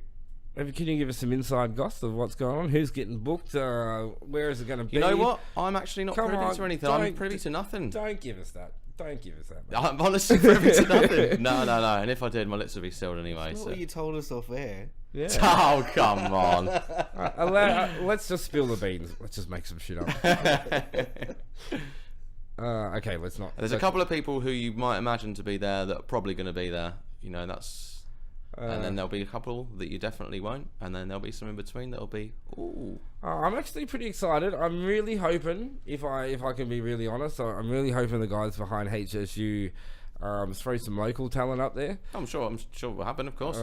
can you give us some inside goss of what's going on? Who's getting booked? Where is it going to be? You know what? I'm actually not Come privy on, to anything. I'm privy to nothing. Don't give us that. Don't give us that. Mate. I'm honestly privy to nothing. No. And if I did, my lips would be sealed anyway. That's So. what you told us off air. Yeah. Oh, come on. Let's just spill the beans. Let's just make some shit up. Okay, let's not. There's a couple of people who you might imagine to be there that are probably going to be there. You know, that's... and then there'll be a couple that you definitely won't. And then there'll be some in between that'll be... Ooh. I'm actually pretty excited. I'm really hoping, if I can be really honest, I'm really hoping the guys behind HSU throw some local talent up there. I'm sure it will happen, of course.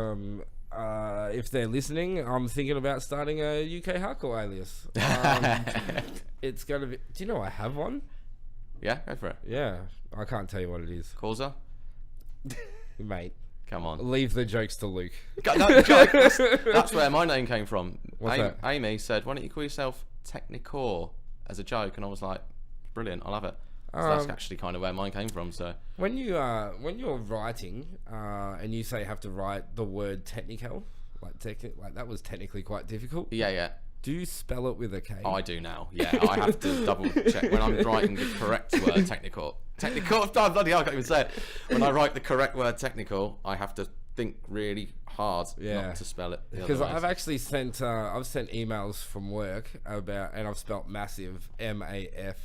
If they're listening, I'm thinking about starting a UK hardcore alias. It's going to be... Do you know I have one? Yeah, go for it. Yeah, I can't tell you what it is. Causa? Mate, Come on. leave the jokes to Luke. No, joke. That's where my name came from. What's that? Amy said, why don't you call yourself Technikore as a joke? And I was like, brilliant, I'll have it. So that's actually kind of where mine came from. So When you're writing and you say you have to write the word technical, like that was technically quite difficult. yeah. Do you spell it with a K? I do now. Yeah, I have to double check when I'm writing the correct word. Technical. Oh, bloody hell, I can't even say it. When I write the correct word technical, I have to think really hard not to spell it. Because I've actually sent emails from work about, and I've spelt massive MASIF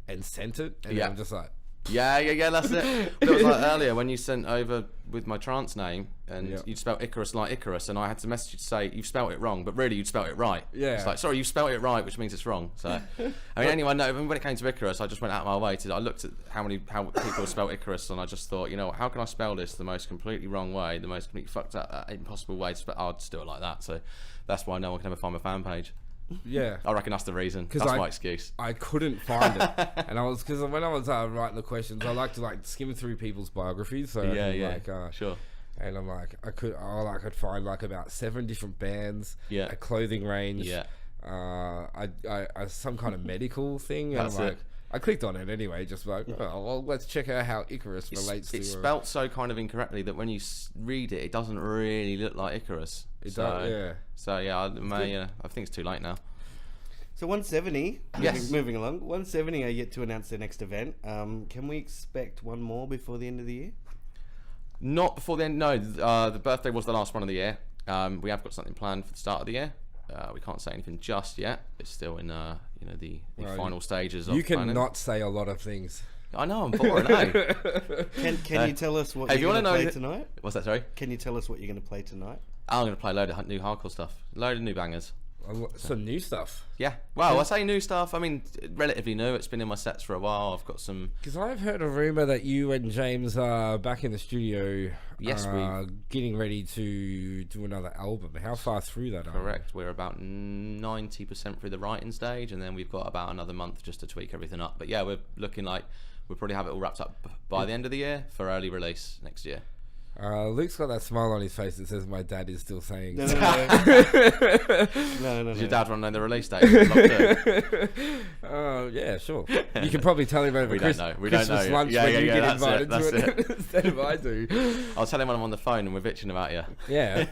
and sent it, and I'm just like, Yeah, that's it. But it was like earlier when you sent over with my trance name and Yep. you'd spelt Icarus like Icarus, and I had to message you to say you've spelt it wrong, but really you'd spelt it right. Yeah. It's like, sorry, you spelt it right, which means it's wrong. So, I mean, anyway, no, when it came to Icarus, I just went out of my way I looked at how people spell Icarus, and I just thought, you know, how can I spell this the most completely wrong way, the most completely fucked up, impossible way to spell? I'll just do it like that. So that's why no one can ever find my fan page. Yeah. I reckon that's the reason. That's my excuse. I couldn't find it, and because when I was writing the questions, I like to like skim through people's biographies. So Sure. And I'm like, I could find like about 7 different bands, Yeah. a clothing range, Yeah. I some kind of medical thing, and That's I'm like, it. I clicked on it anyway, just like, oh, well, let's check out how Icarus relates to. It's spelt so kind of incorrectly that when you read it, it doesn't really look like Icarus. It does, yeah. So I think it's too late now. So 170. Yes. Moving along. 170 are yet to announce their next event. Can we expect one more before the end of the year? Not before the end. No, the birthday was the last one of the year. We have got something planned for the start of the year. We can't say anything just yet. It's still in the final stages of You can planning. not say a lot of things. I know, I'm boring, eh? Can you tell us what Hey, if you're you going wanna to know play tonight? What's that, sorry? Can you tell us what you're going to play tonight? I'm going to play a load of new hardcore stuff. Load of new bangers. Some new stuff. Yeah. Well, I say new stuff. I mean, relatively new. It's been in my sets for a while. I've got some... Because I've heard a rumor that you and James are back in the studio. Yes, getting ready to do another album. How far through that? Correct. We're about 90% through the writing stage, and then we've got about another month just to tweak everything up. But yeah, we're looking like we'll probably have it all wrapped up by the end of the year for early release next year. Luke's got that smile on his face that says, "My dad is still saying." No. Does your dad want to know the release date? Yeah, sure. You can probably tell him over We don't know. We don't Christmas know. lunch Yeah, when yeah, you yeah, get that's it, invited that's to it instead of I do. I'll tell him when I'm on the phone and we're bitching about you. Yeah.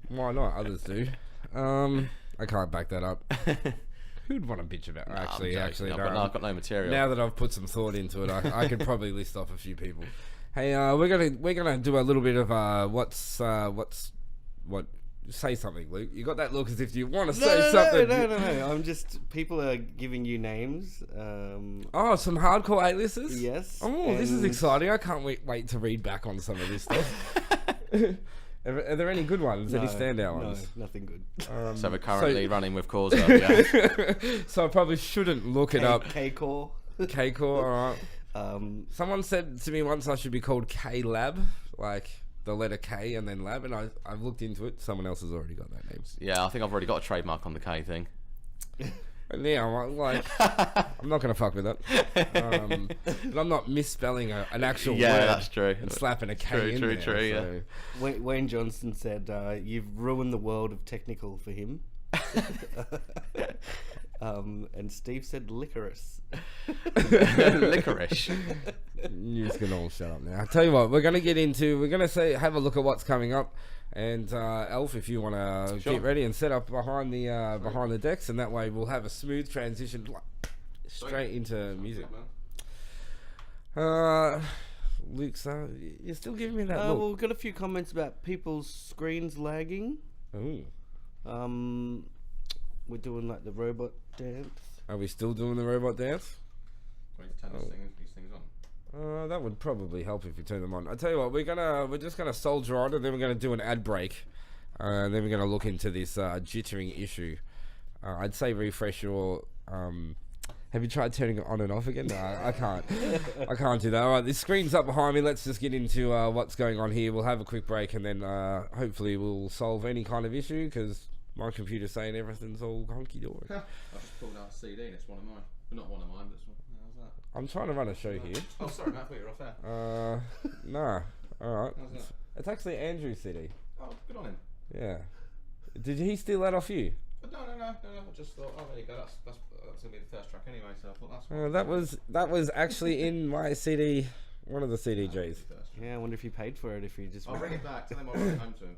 Why not? Others do. I can't back that up. Who'd want to bitch about? Actually, no, no. but no, I've got no material. Now that I've put some thought into it, I could probably list off a few people. Hey, we're gonna do a little bit of what? Say something, Luke. You got that look as if you want to say something. No. I'm just people are giving you names. Oh, some hardcore A-listers? Yes. Oh, this is and- exciting. I can't wait to read back on some of this stuff. Are there any good ones? Any standout ones? No, nothing good. So we're currently running with Cause Up, yeah. So I probably shouldn't look it up. K-Core. K-Core, alright. Someone Someone said to me once I should be called K-Lab, like the letter K and then Lab, and I've looked into it. Someone else has already got that name. Yeah, I think I've already got a trademark on the K thing. And yeah, I'm like, I'm not going to fuck with that. But I'm not misspelling an actual word. That's true. And slapping a K in True, there. yeah. So. Wayne Johnson said, "You've ruined the world of Technikal for him." And Steve said licorice. Licorice. You're just gonna all shut up now. I tell you what, we're gonna have a look at what's coming up, and Elf, if you want to Sure. get ready and set up behind the decks, and that way we'll have a smooth transition straight into music. Luke's, you're still giving me that look. Well, we've got a few comments about people's screens lagging. Ooh. We're doing like the robot dance. Are we still doing the robot dance? Turn these things on. That would probably help if you turn them on. I tell you what, we're just gonna soldier on, and then we're gonna do an ad break, and then we're gonna look into this jittering issue. I'd say refresh your. Have you tried turning it on and off again? No, I can't. I can't do that. All right, this screen's up behind me. Let's just get into what's going on here. We'll have a quick break, and then hopefully we'll solve any kind of issue because my computer's saying everything's all honky dory. I just pulled out a CD and it's one of mine. Well, not one of mine, but it's one. How's that? I'm trying to run a show here. Oh, sorry, Matt. I thought you were off air. Nah. All right. How's that? It's actually Andrew's CD. Oh, good on him. Yeah. Did he steal that off you? No. I just thought, oh, there you go. That's gonna be the first track anyway. So I thought that's. Fine. That was actually in my CD, one of the CDJs. Yeah, I wonder if you paid for it. If you just. I'll bring it back. Tell him I'll bring it home to him.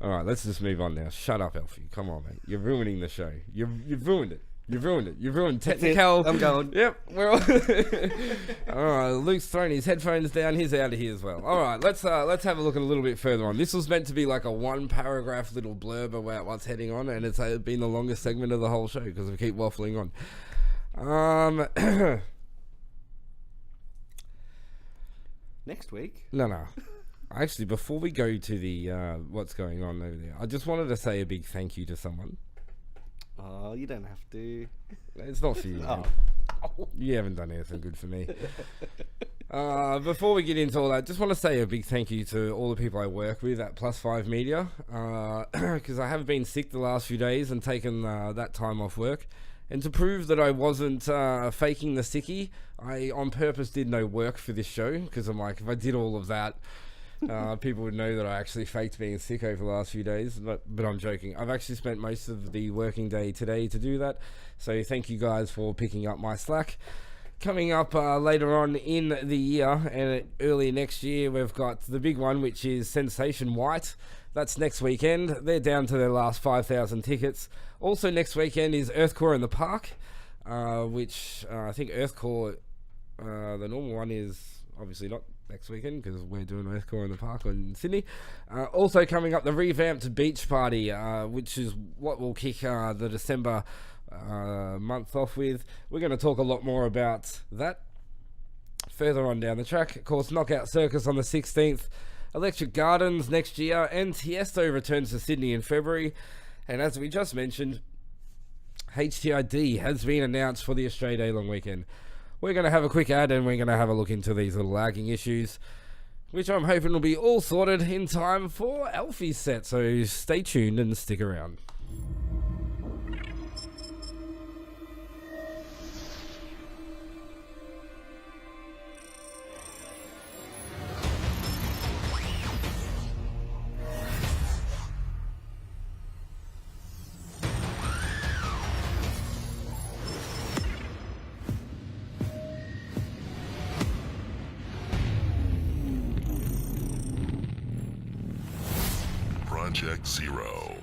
All right, let's just move on now. Shut up, Elfie. Come on, mate. You're ruining the show. You've ruined it. You've ruined it. You've ruined Technikal. I'm going. Yep, we're all. All right, Luke's thrown his headphones down. He's out of here as well. All right, let's have a look at a little bit further on. This was meant to be like a 1-paragraph little blurb about what's heading on, and it's been the longest segment of the whole show because we keep waffling on. Next week? No. Actually, before we go to the what's going on over there, I just wanted to say a big thank you to someone. Oh, you don't have to. It's not for you. Oh. You haven't done anything good for me. Before we get into all that, just want to say a big thank you to all the people I work with at Plus 5 Media, because I have been sick the last few days and taken that time off work. And to prove that I wasn't faking the sickie, I on purpose did no work for this show, because I'm like, if I did all of that, people would know that I actually faked being sick over the last few days, but I'm joking. I've actually spent most of the working day today to do that, so thank you guys for picking up my slack. Coming up later on in the year and early next year, we've got the big one, which is Sensation White. That's next weekend. They're down to their last 5,000 tickets. Also next weekend is Earthcore in the Park, which I think Earthcore, the normal one is obviously not next weekend because we're doing Earthcore in the Park in Sydney. Also coming up, the revamped Beach Party, which is what will kick the December month off with. We're going to talk a lot more about that further on down the track. Of course, Knockout Circus on the 16th, Electric Gardens next year, and Tiesto returns to Sydney in February. And as we just mentioned, HTID has been announced for the Australia Day long weekend. We're going to have a quick ad and we're going to have a look into these little lagging issues, which I'm hoping will be all sorted in time for Alfie's set. So stay tuned and stick around. Project Zero.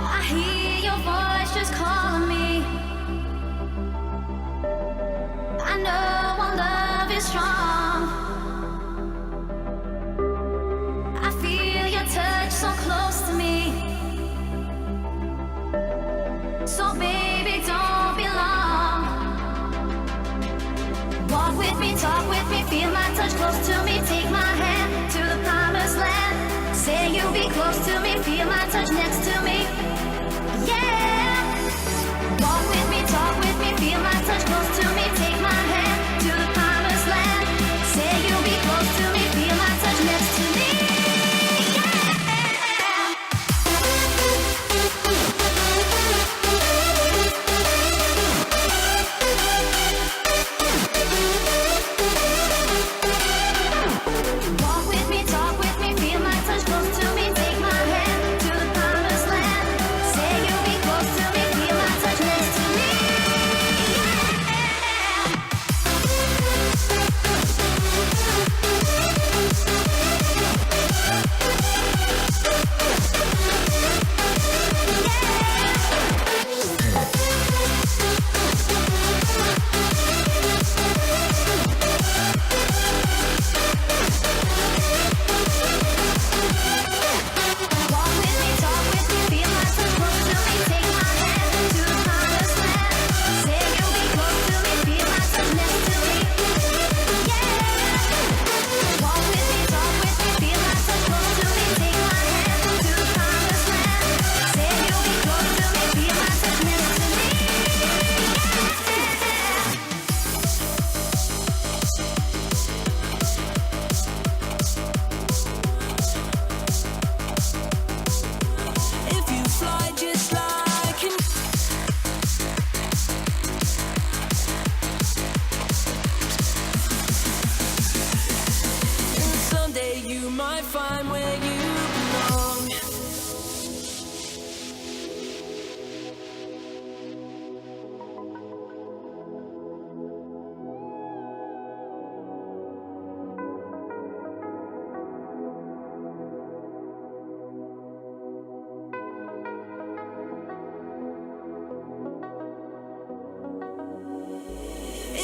I hear your voice just calling me. I know our love is strong. I feel your touch so close to me. So baby, don't be long. Walk with me, talk with me, feel my touch close to me. Take my hand to the promised land. Say you'll be close to me, feel my touch next to me. Yeah. Walk with me, talk with me, feel my touch close to me. Take my hand to the promised land. Say you'll be close to me, feel my touch next to me. Walk with me, talk with me, feel my touch close to me. Take my hand to the promised land.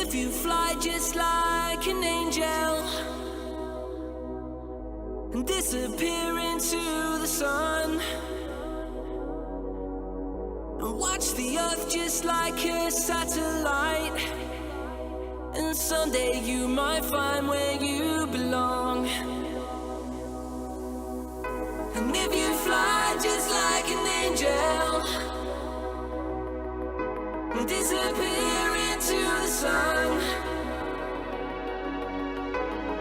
if you fly just like an angel and disappear into the sun, and watch the earth just like a satellite, and someday you might find where you belong. And if you fly just like an angel and disappear into the sun,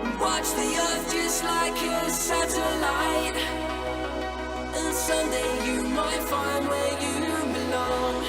and watch the earth just like a satellite, and someday you might find where you belong.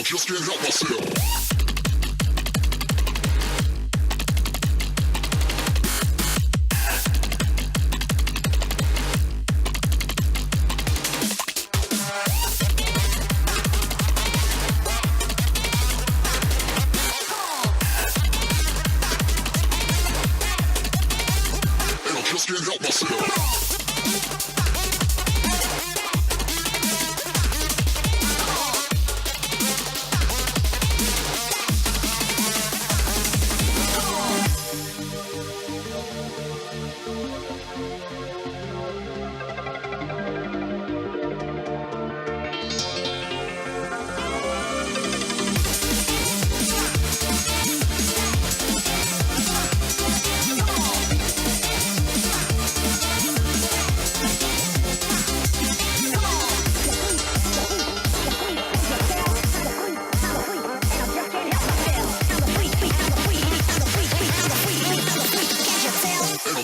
Just can't help myself. Just can't help myself.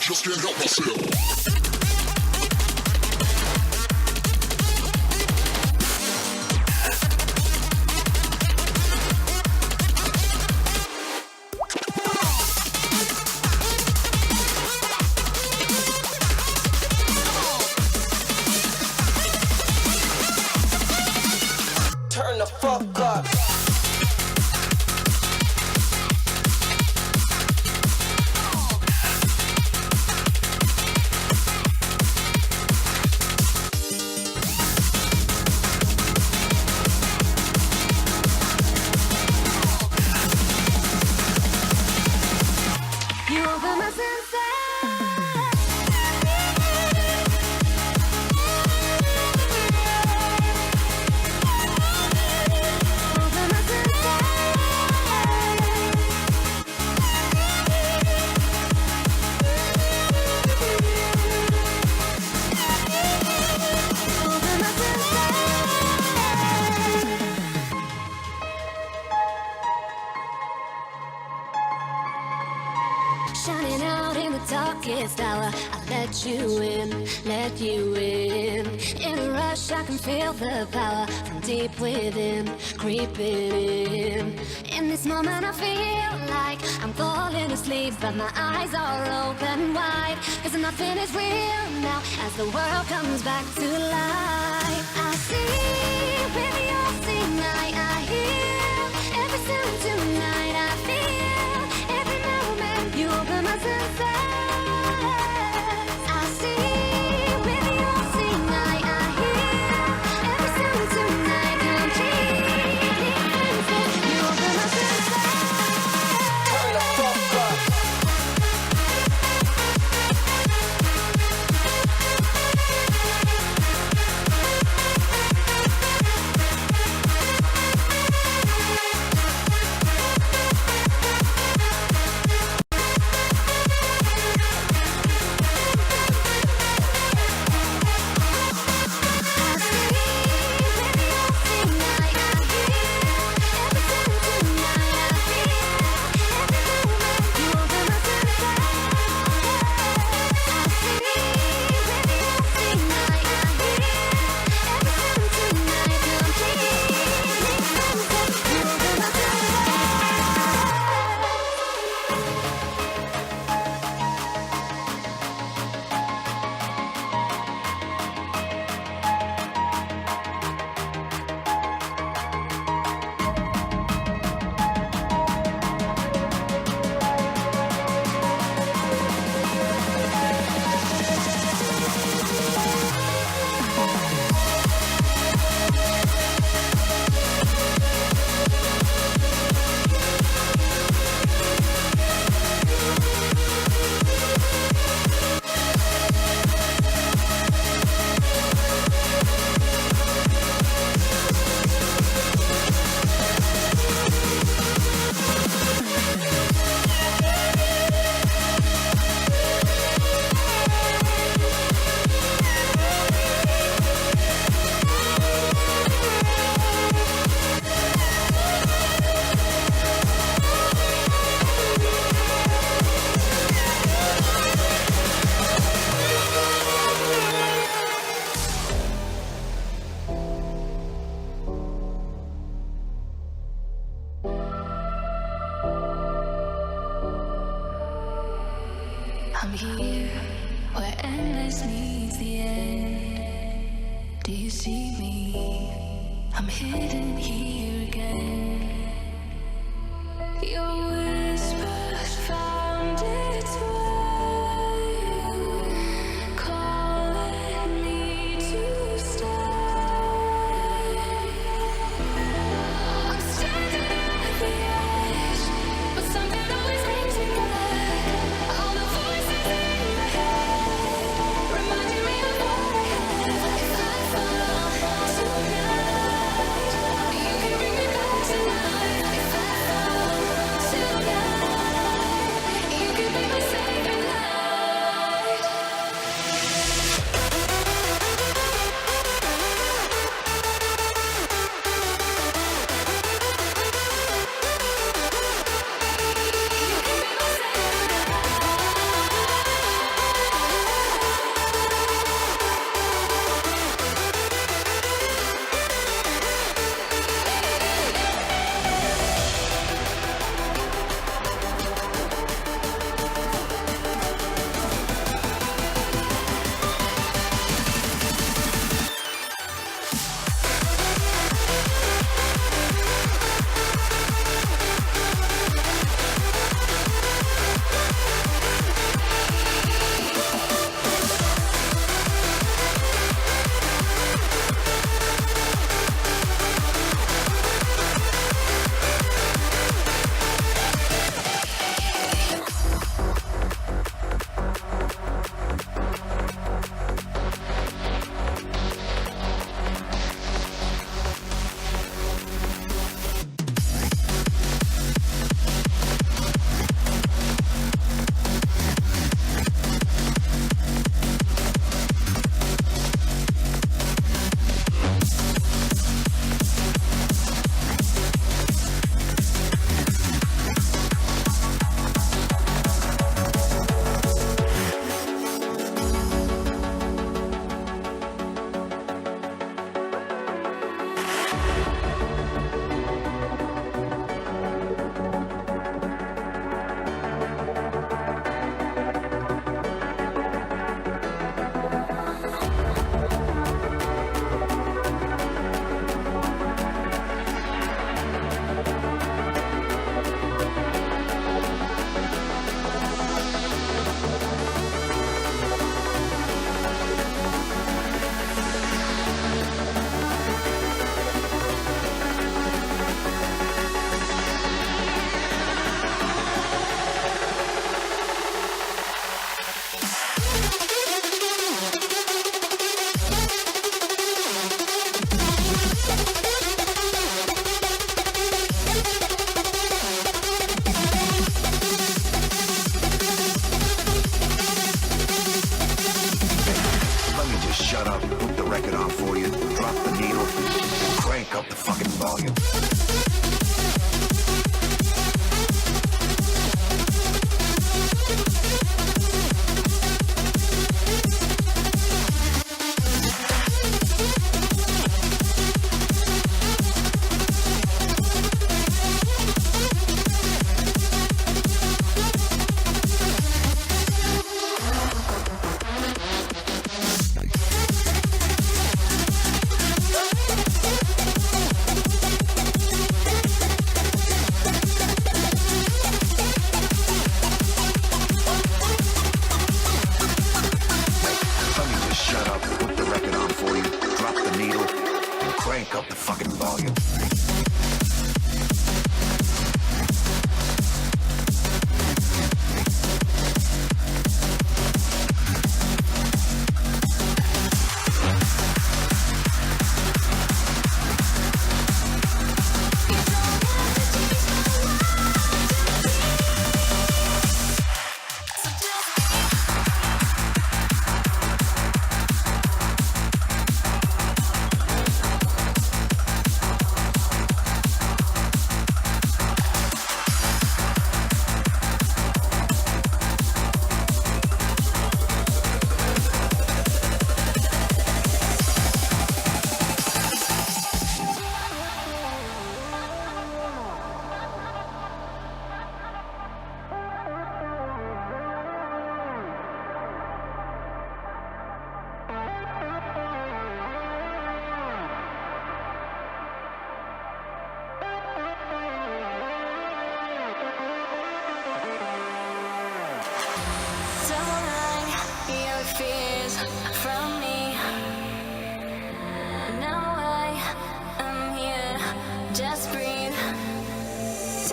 Just can't help myself. Turn the fuck up. darkest hour, I let you in, let you in. In a rush, I can feel the power from deep within, creeping in. In this moment, I feel like I'm falling asleep, but my eyes are open wide. 'Cause nothing is real now as the world comes back to life. I see with your seeing eye, I hear every sound tonight. I feel every moment you open my senses. I see with your seeing eye, I hear every sound tonight. Completely senses. You open my senses. Turn the fuck up. I'm here where endless meets the end. Do you see me? I'm hidden here again. Your whispers found its way, calling me to stay. I'm standing at the edge, but something always brings me back. All the voices in my head reminding me of what I had. If I fall tonight, you can bring me back.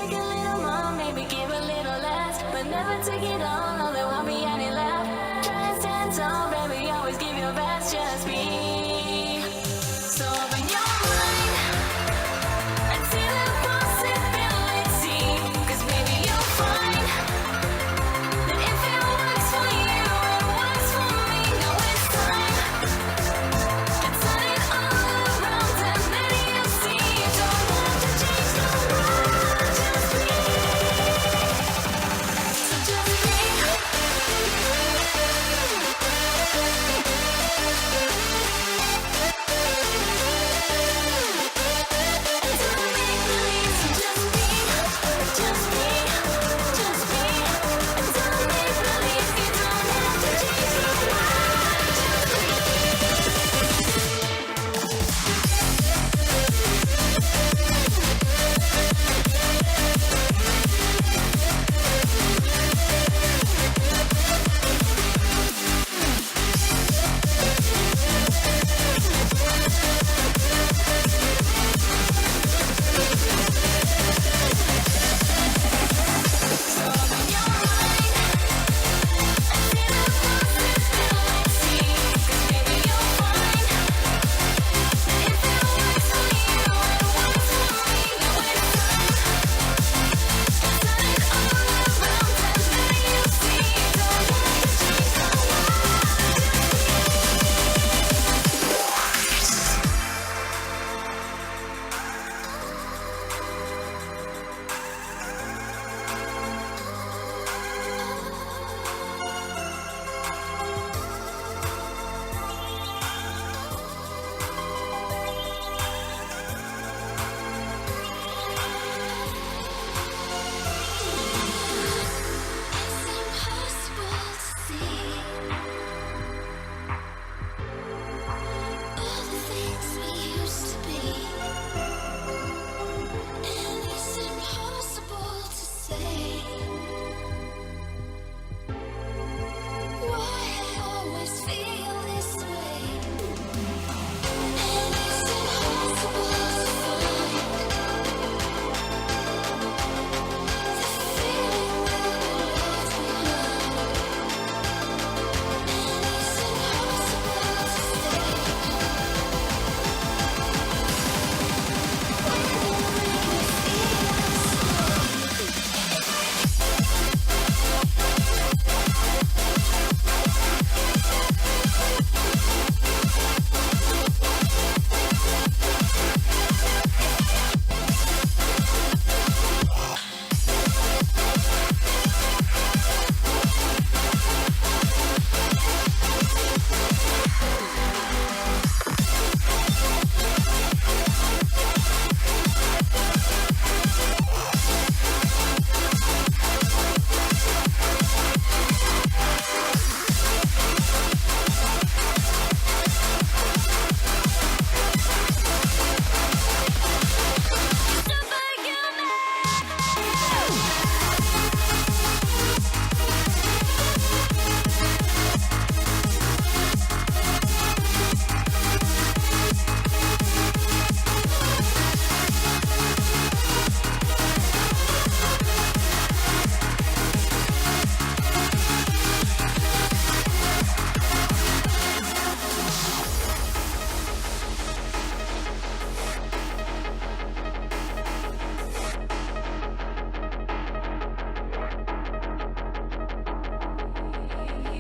take a little more, maybe give a little less, but never take it all, no, there won't be any left. Try and stand tall, baby, always give your best, just be. So open your mind and see the possibility, 'cause maybe you'll find that if it works for you, it works for me. Now it's time to turn it all around, and then you'll see you don't have to change the world, just be. So just be.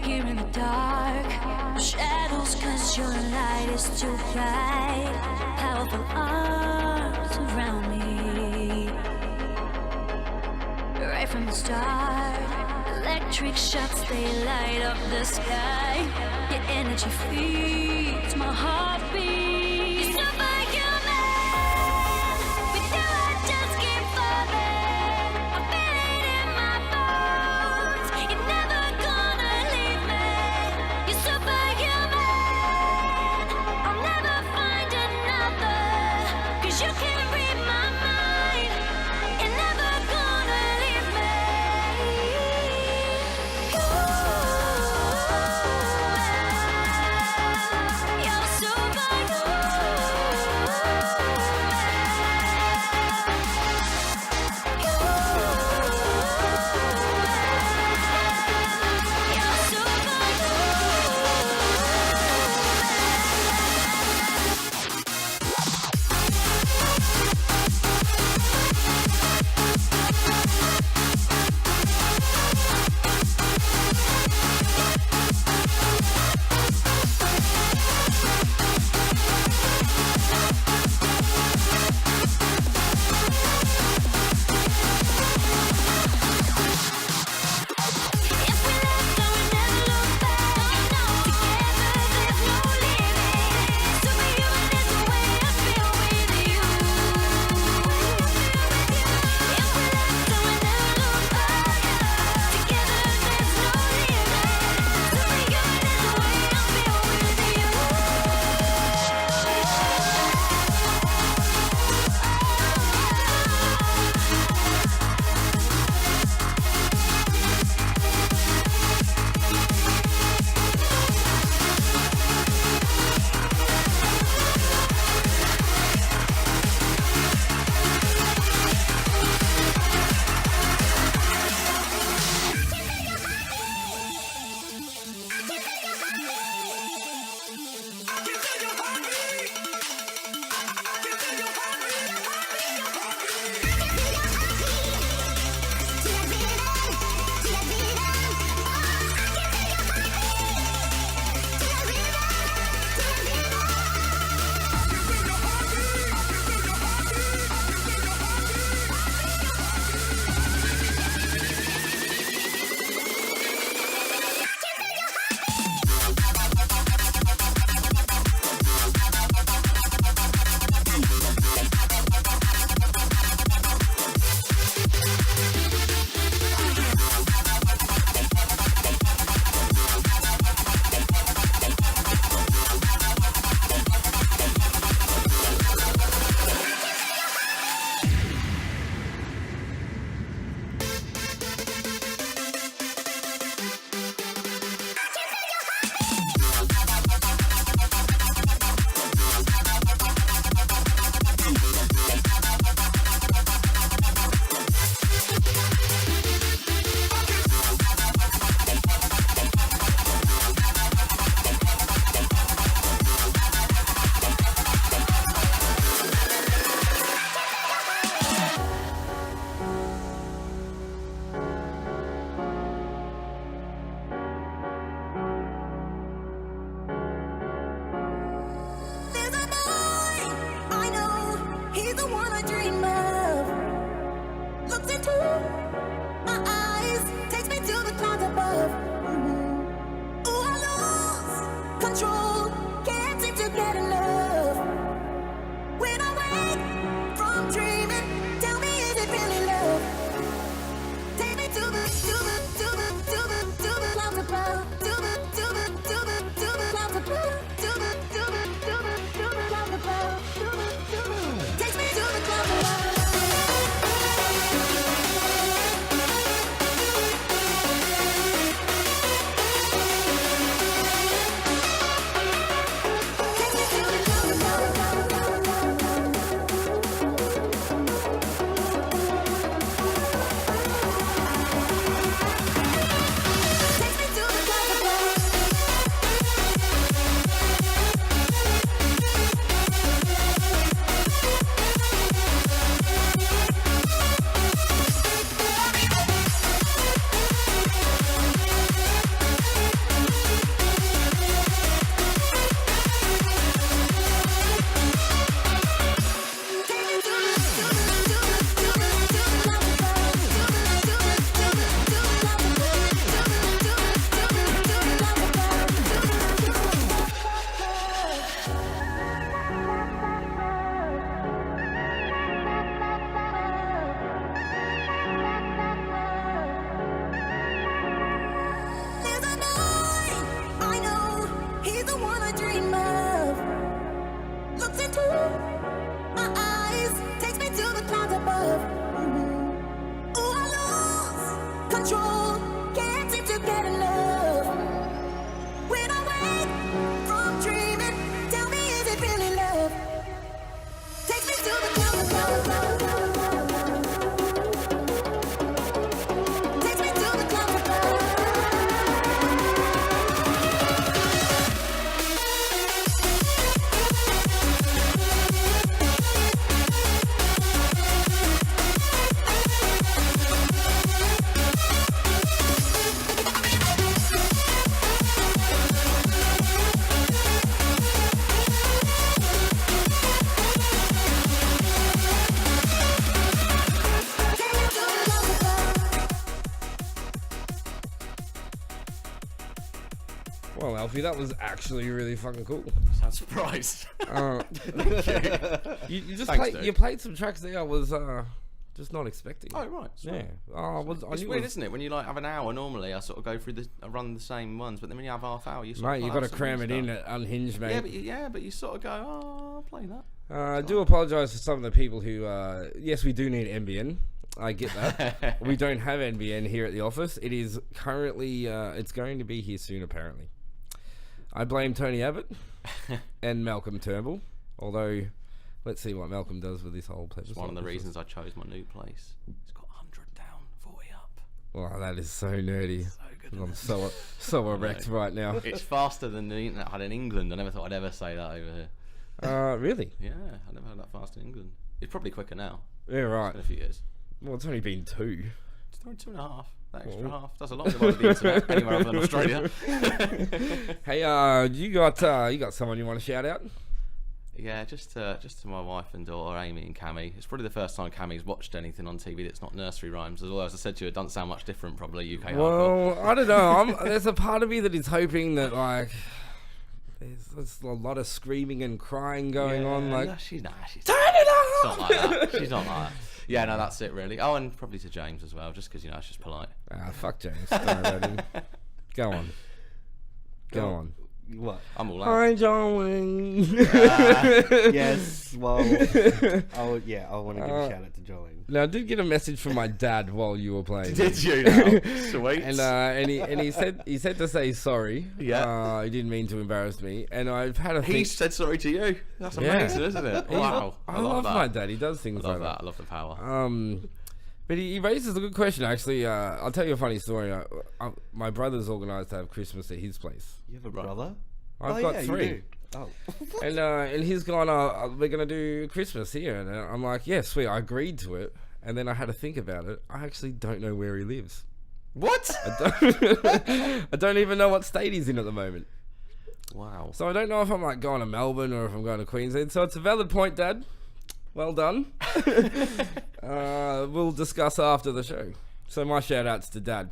Here in the dark, shadows 'cause your light is too bright. Powerful arms around me. Right from the start, electric shocks, they light up the sky. Your energy feeds my heartbeat. You're superhuman. With you I just keep falling. I feel it in my bones. You're never gonna leave me. You're superhuman. I'll never find another. 'Cause you can read my mind. You're never gonna leave me. You're superhuman. control. Can't seem to get enough. When I wake from dreaming, tell me, is it really love? Take me to the clouds. Take me to the clouds above. Take me to the clouds above. Well, Alfie, that was actually really fucking cool. Sounds surprised. You just Thanks, played. dude. You played some tracks there. I was just not expecting. Oh right. Sweet. Yeah. I It's knew weird, it was- isn't it? When you like have an hour normally, I sort of go through I run the same ones, but then when you have half hour, you sort Mate, of you like got to have some cram new it in stuff. at Unhinged, mate. but you sort of go, oh, I'll play that. I do apologise for some of the people who, yes, we do need NBN. I get that. We don't have NBN here at the office. It is currently, it's going to be here soon, apparently. I blame Tony Abbott and Malcolm Turnbull, although let's see what Malcolm does with this whole place. It's one of the reasons I chose my new place. It's got 100 down, 40 up. Wow, that is so nerdy. So good. I'm so erect right now. It's faster than the internet I had in England. I never thought I'd ever say that over here. Really? Yeah, I never had that fast in England. It's probably quicker now. Yeah, right. In a few years. Well, it's only been 2. It's only 2.5. That extra half. That's a lot of the internet anywhere other than Australia. Hey, you got someone you want to shout out? Yeah, just to my wife and daughter, Amy and Cammy. It's probably the first time Cammy's watched anything on TV that's not nursery rhymes. Although, as I said to you, it doesn't sound much different, probably UK hardcore. Well, I don't know. There's a part of me that is hoping that like there's a lot of screaming and crying going on. Like, No, she's turn it She's off! not like that. She's not like that. Yeah, no, that's it really. Oh, and probably to James as well, just because it's just polite. Ah, fuck James. Don't let him. Go on. Go on. What? I'm all out. Hi, John. Yes. Well, I want to give a shout out to Jolene. Now, I did get a message from my dad while you were playing. Did you now? Sweet. And he said to say sorry. Yeah. He didn't mean to embarrass me. And I've had a He think. said sorry to you. That's Yeah. amazing, isn't it? Wow. I love that. my dad. He does things I love like that. I love the power. But he raises a good question, actually. I'll tell you a funny story. My brother's organised to have Christmas at his place. You have a brother? I've Oh, got yeah, you 3. do. Oh. And he's gone, we're going to do Christmas here. And I'm like, yeah, sweet. I agreed to it. And then I had to think about it. I actually don't know where he lives. What? I don't even know what state he's in at the moment. Wow. So I don't know if I'm like going to Melbourne or if I'm going to Queensland. So it's a valid point, Dad. Well done. We'll discuss after the show. So my shout outs to Dad.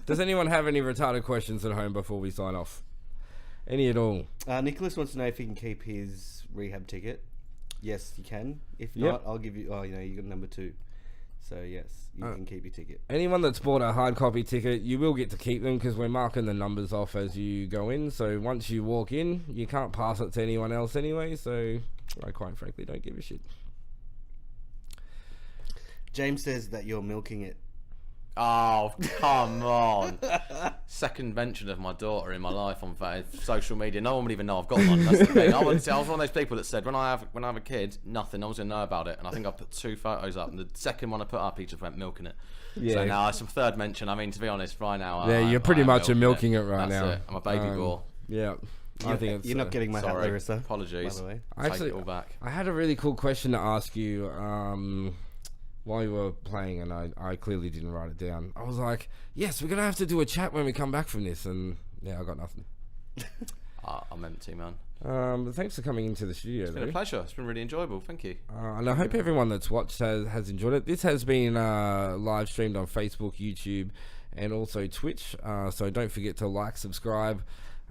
Does anyone have any retarded questions at home before we sign off? Any at all? Nicholas wants to know if he can keep his rehab ticket. Yes, you can. If Yep. not, I'll give you. Oh, you got number 2. So yes, you can keep your ticket. Anyone that's bought a hard copy ticket, you will get to keep them because we're marking the numbers off as you go in. So once you walk in, you can't pass it to anyone else anyway. So I quite frankly don't give a shit. James says that you're milking it. Oh, come on. Second mention of my daughter in my life on social media. No one would even know I've got one. That's the thing. I was one of those people that said, when I have a kid, nothing. No one's going to know about it. And I think I put 2 photos up. And the second one I put up, he just went milking it. Yeah. So now it's a third mention. I mean, to be honest, right now. Yeah, you're pretty much milking it right That's now. It. I'm a baby boy. Yeah. I think it's, You're not getting my hat, Sorry. Larissa. Apologies. By the way. Actually, Take it all back. I had a really cool question to ask you while you were playing, and I clearly didn't write it down. I was like, yes, we're going to have to do a chat when we come back from this, and yeah, I got nothing. I'm empty, man. But thanks for coming into the studio, It's been a pleasure. It's been really enjoyable. Thank you. and I hope everyone that's watched has enjoyed it. This has been live streamed on Facebook, YouTube, and also Twitch. So don't forget to like, subscribe,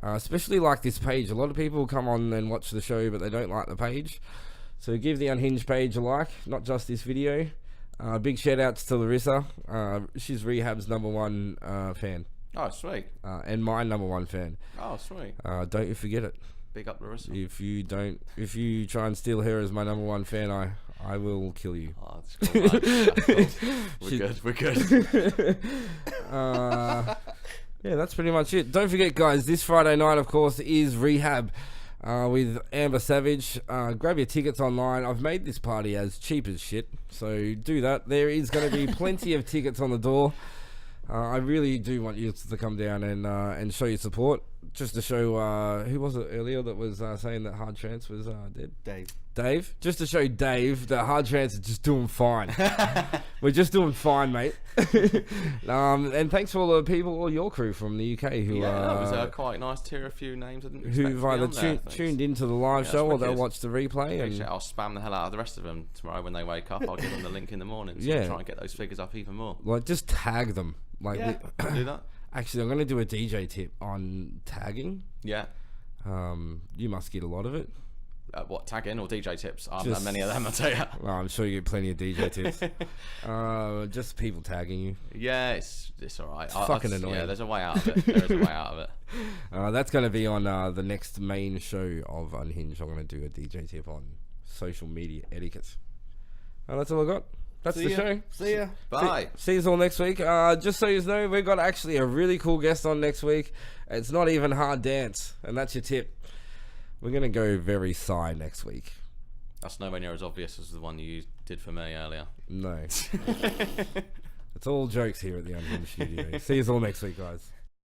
especially like this page. A lot of people come on and watch the show, but they don't like the page. So give the Unhinged page a like, not just this video. Big shout outs to Larissa. She's Rehab's #1 fan. Oh, sweet. And my #1 fan. Oh, sweet. Don't you forget it. Big up, Larissa. If you try and steal her as my #1 fan, I will kill you. Oh, that's cool, mate. That's cool. We're good. Yeah, that's pretty much it. Don't forget, guys, this Friday night, of course, is Rehab with Amber Savage. Grab your tickets online. I've made this party as cheap as shit, so do that. There is going to be plenty of tickets on the door. I really do want you to come down and show your support. Just to show, who was it earlier that was saying that Hard Trance was dead? Dave. Just to show Dave that Hard Trance is just doing fine. We're just doing fine, mate. And thanks to all the people, all your crew from the UK who that was quite nice to hear a few names I didn't expect who've to be either on there, tuned into the live show or they'll watch the replay. And I'll spam the hell out of the rest of them tomorrow when they wake up. I'll give them the link in the morning. So Yeah. I'll try and get those figures up even more. like, just tag them. Like, Do that. actually, I'm going to do a DJ tip on tagging. Yeah. You must get a lot of it. What, tagging or DJ tips? I haven't Just- had many of them, I'll tell you. Well, I'm sure you get plenty of DJ tips. Just people tagging you. Yeah, it's all right. fucking annoying. Yeah, there's a way out of it. There is a way out of it. That's going to be on the next main show of Unhinged. I'm going to do a DJ tip on social media etiquette. That's all I got. That's the show. See ya. Bye. See you all next week. Just so you know, we've got actually a really cool guest on next week. It's not even hard dance, and that's your tip. We're going to go very Psy next week. That's nowhere near as obvious as the one you did for me earlier. No. It's all jokes here at the Unhinged studio. See you all next week, guys.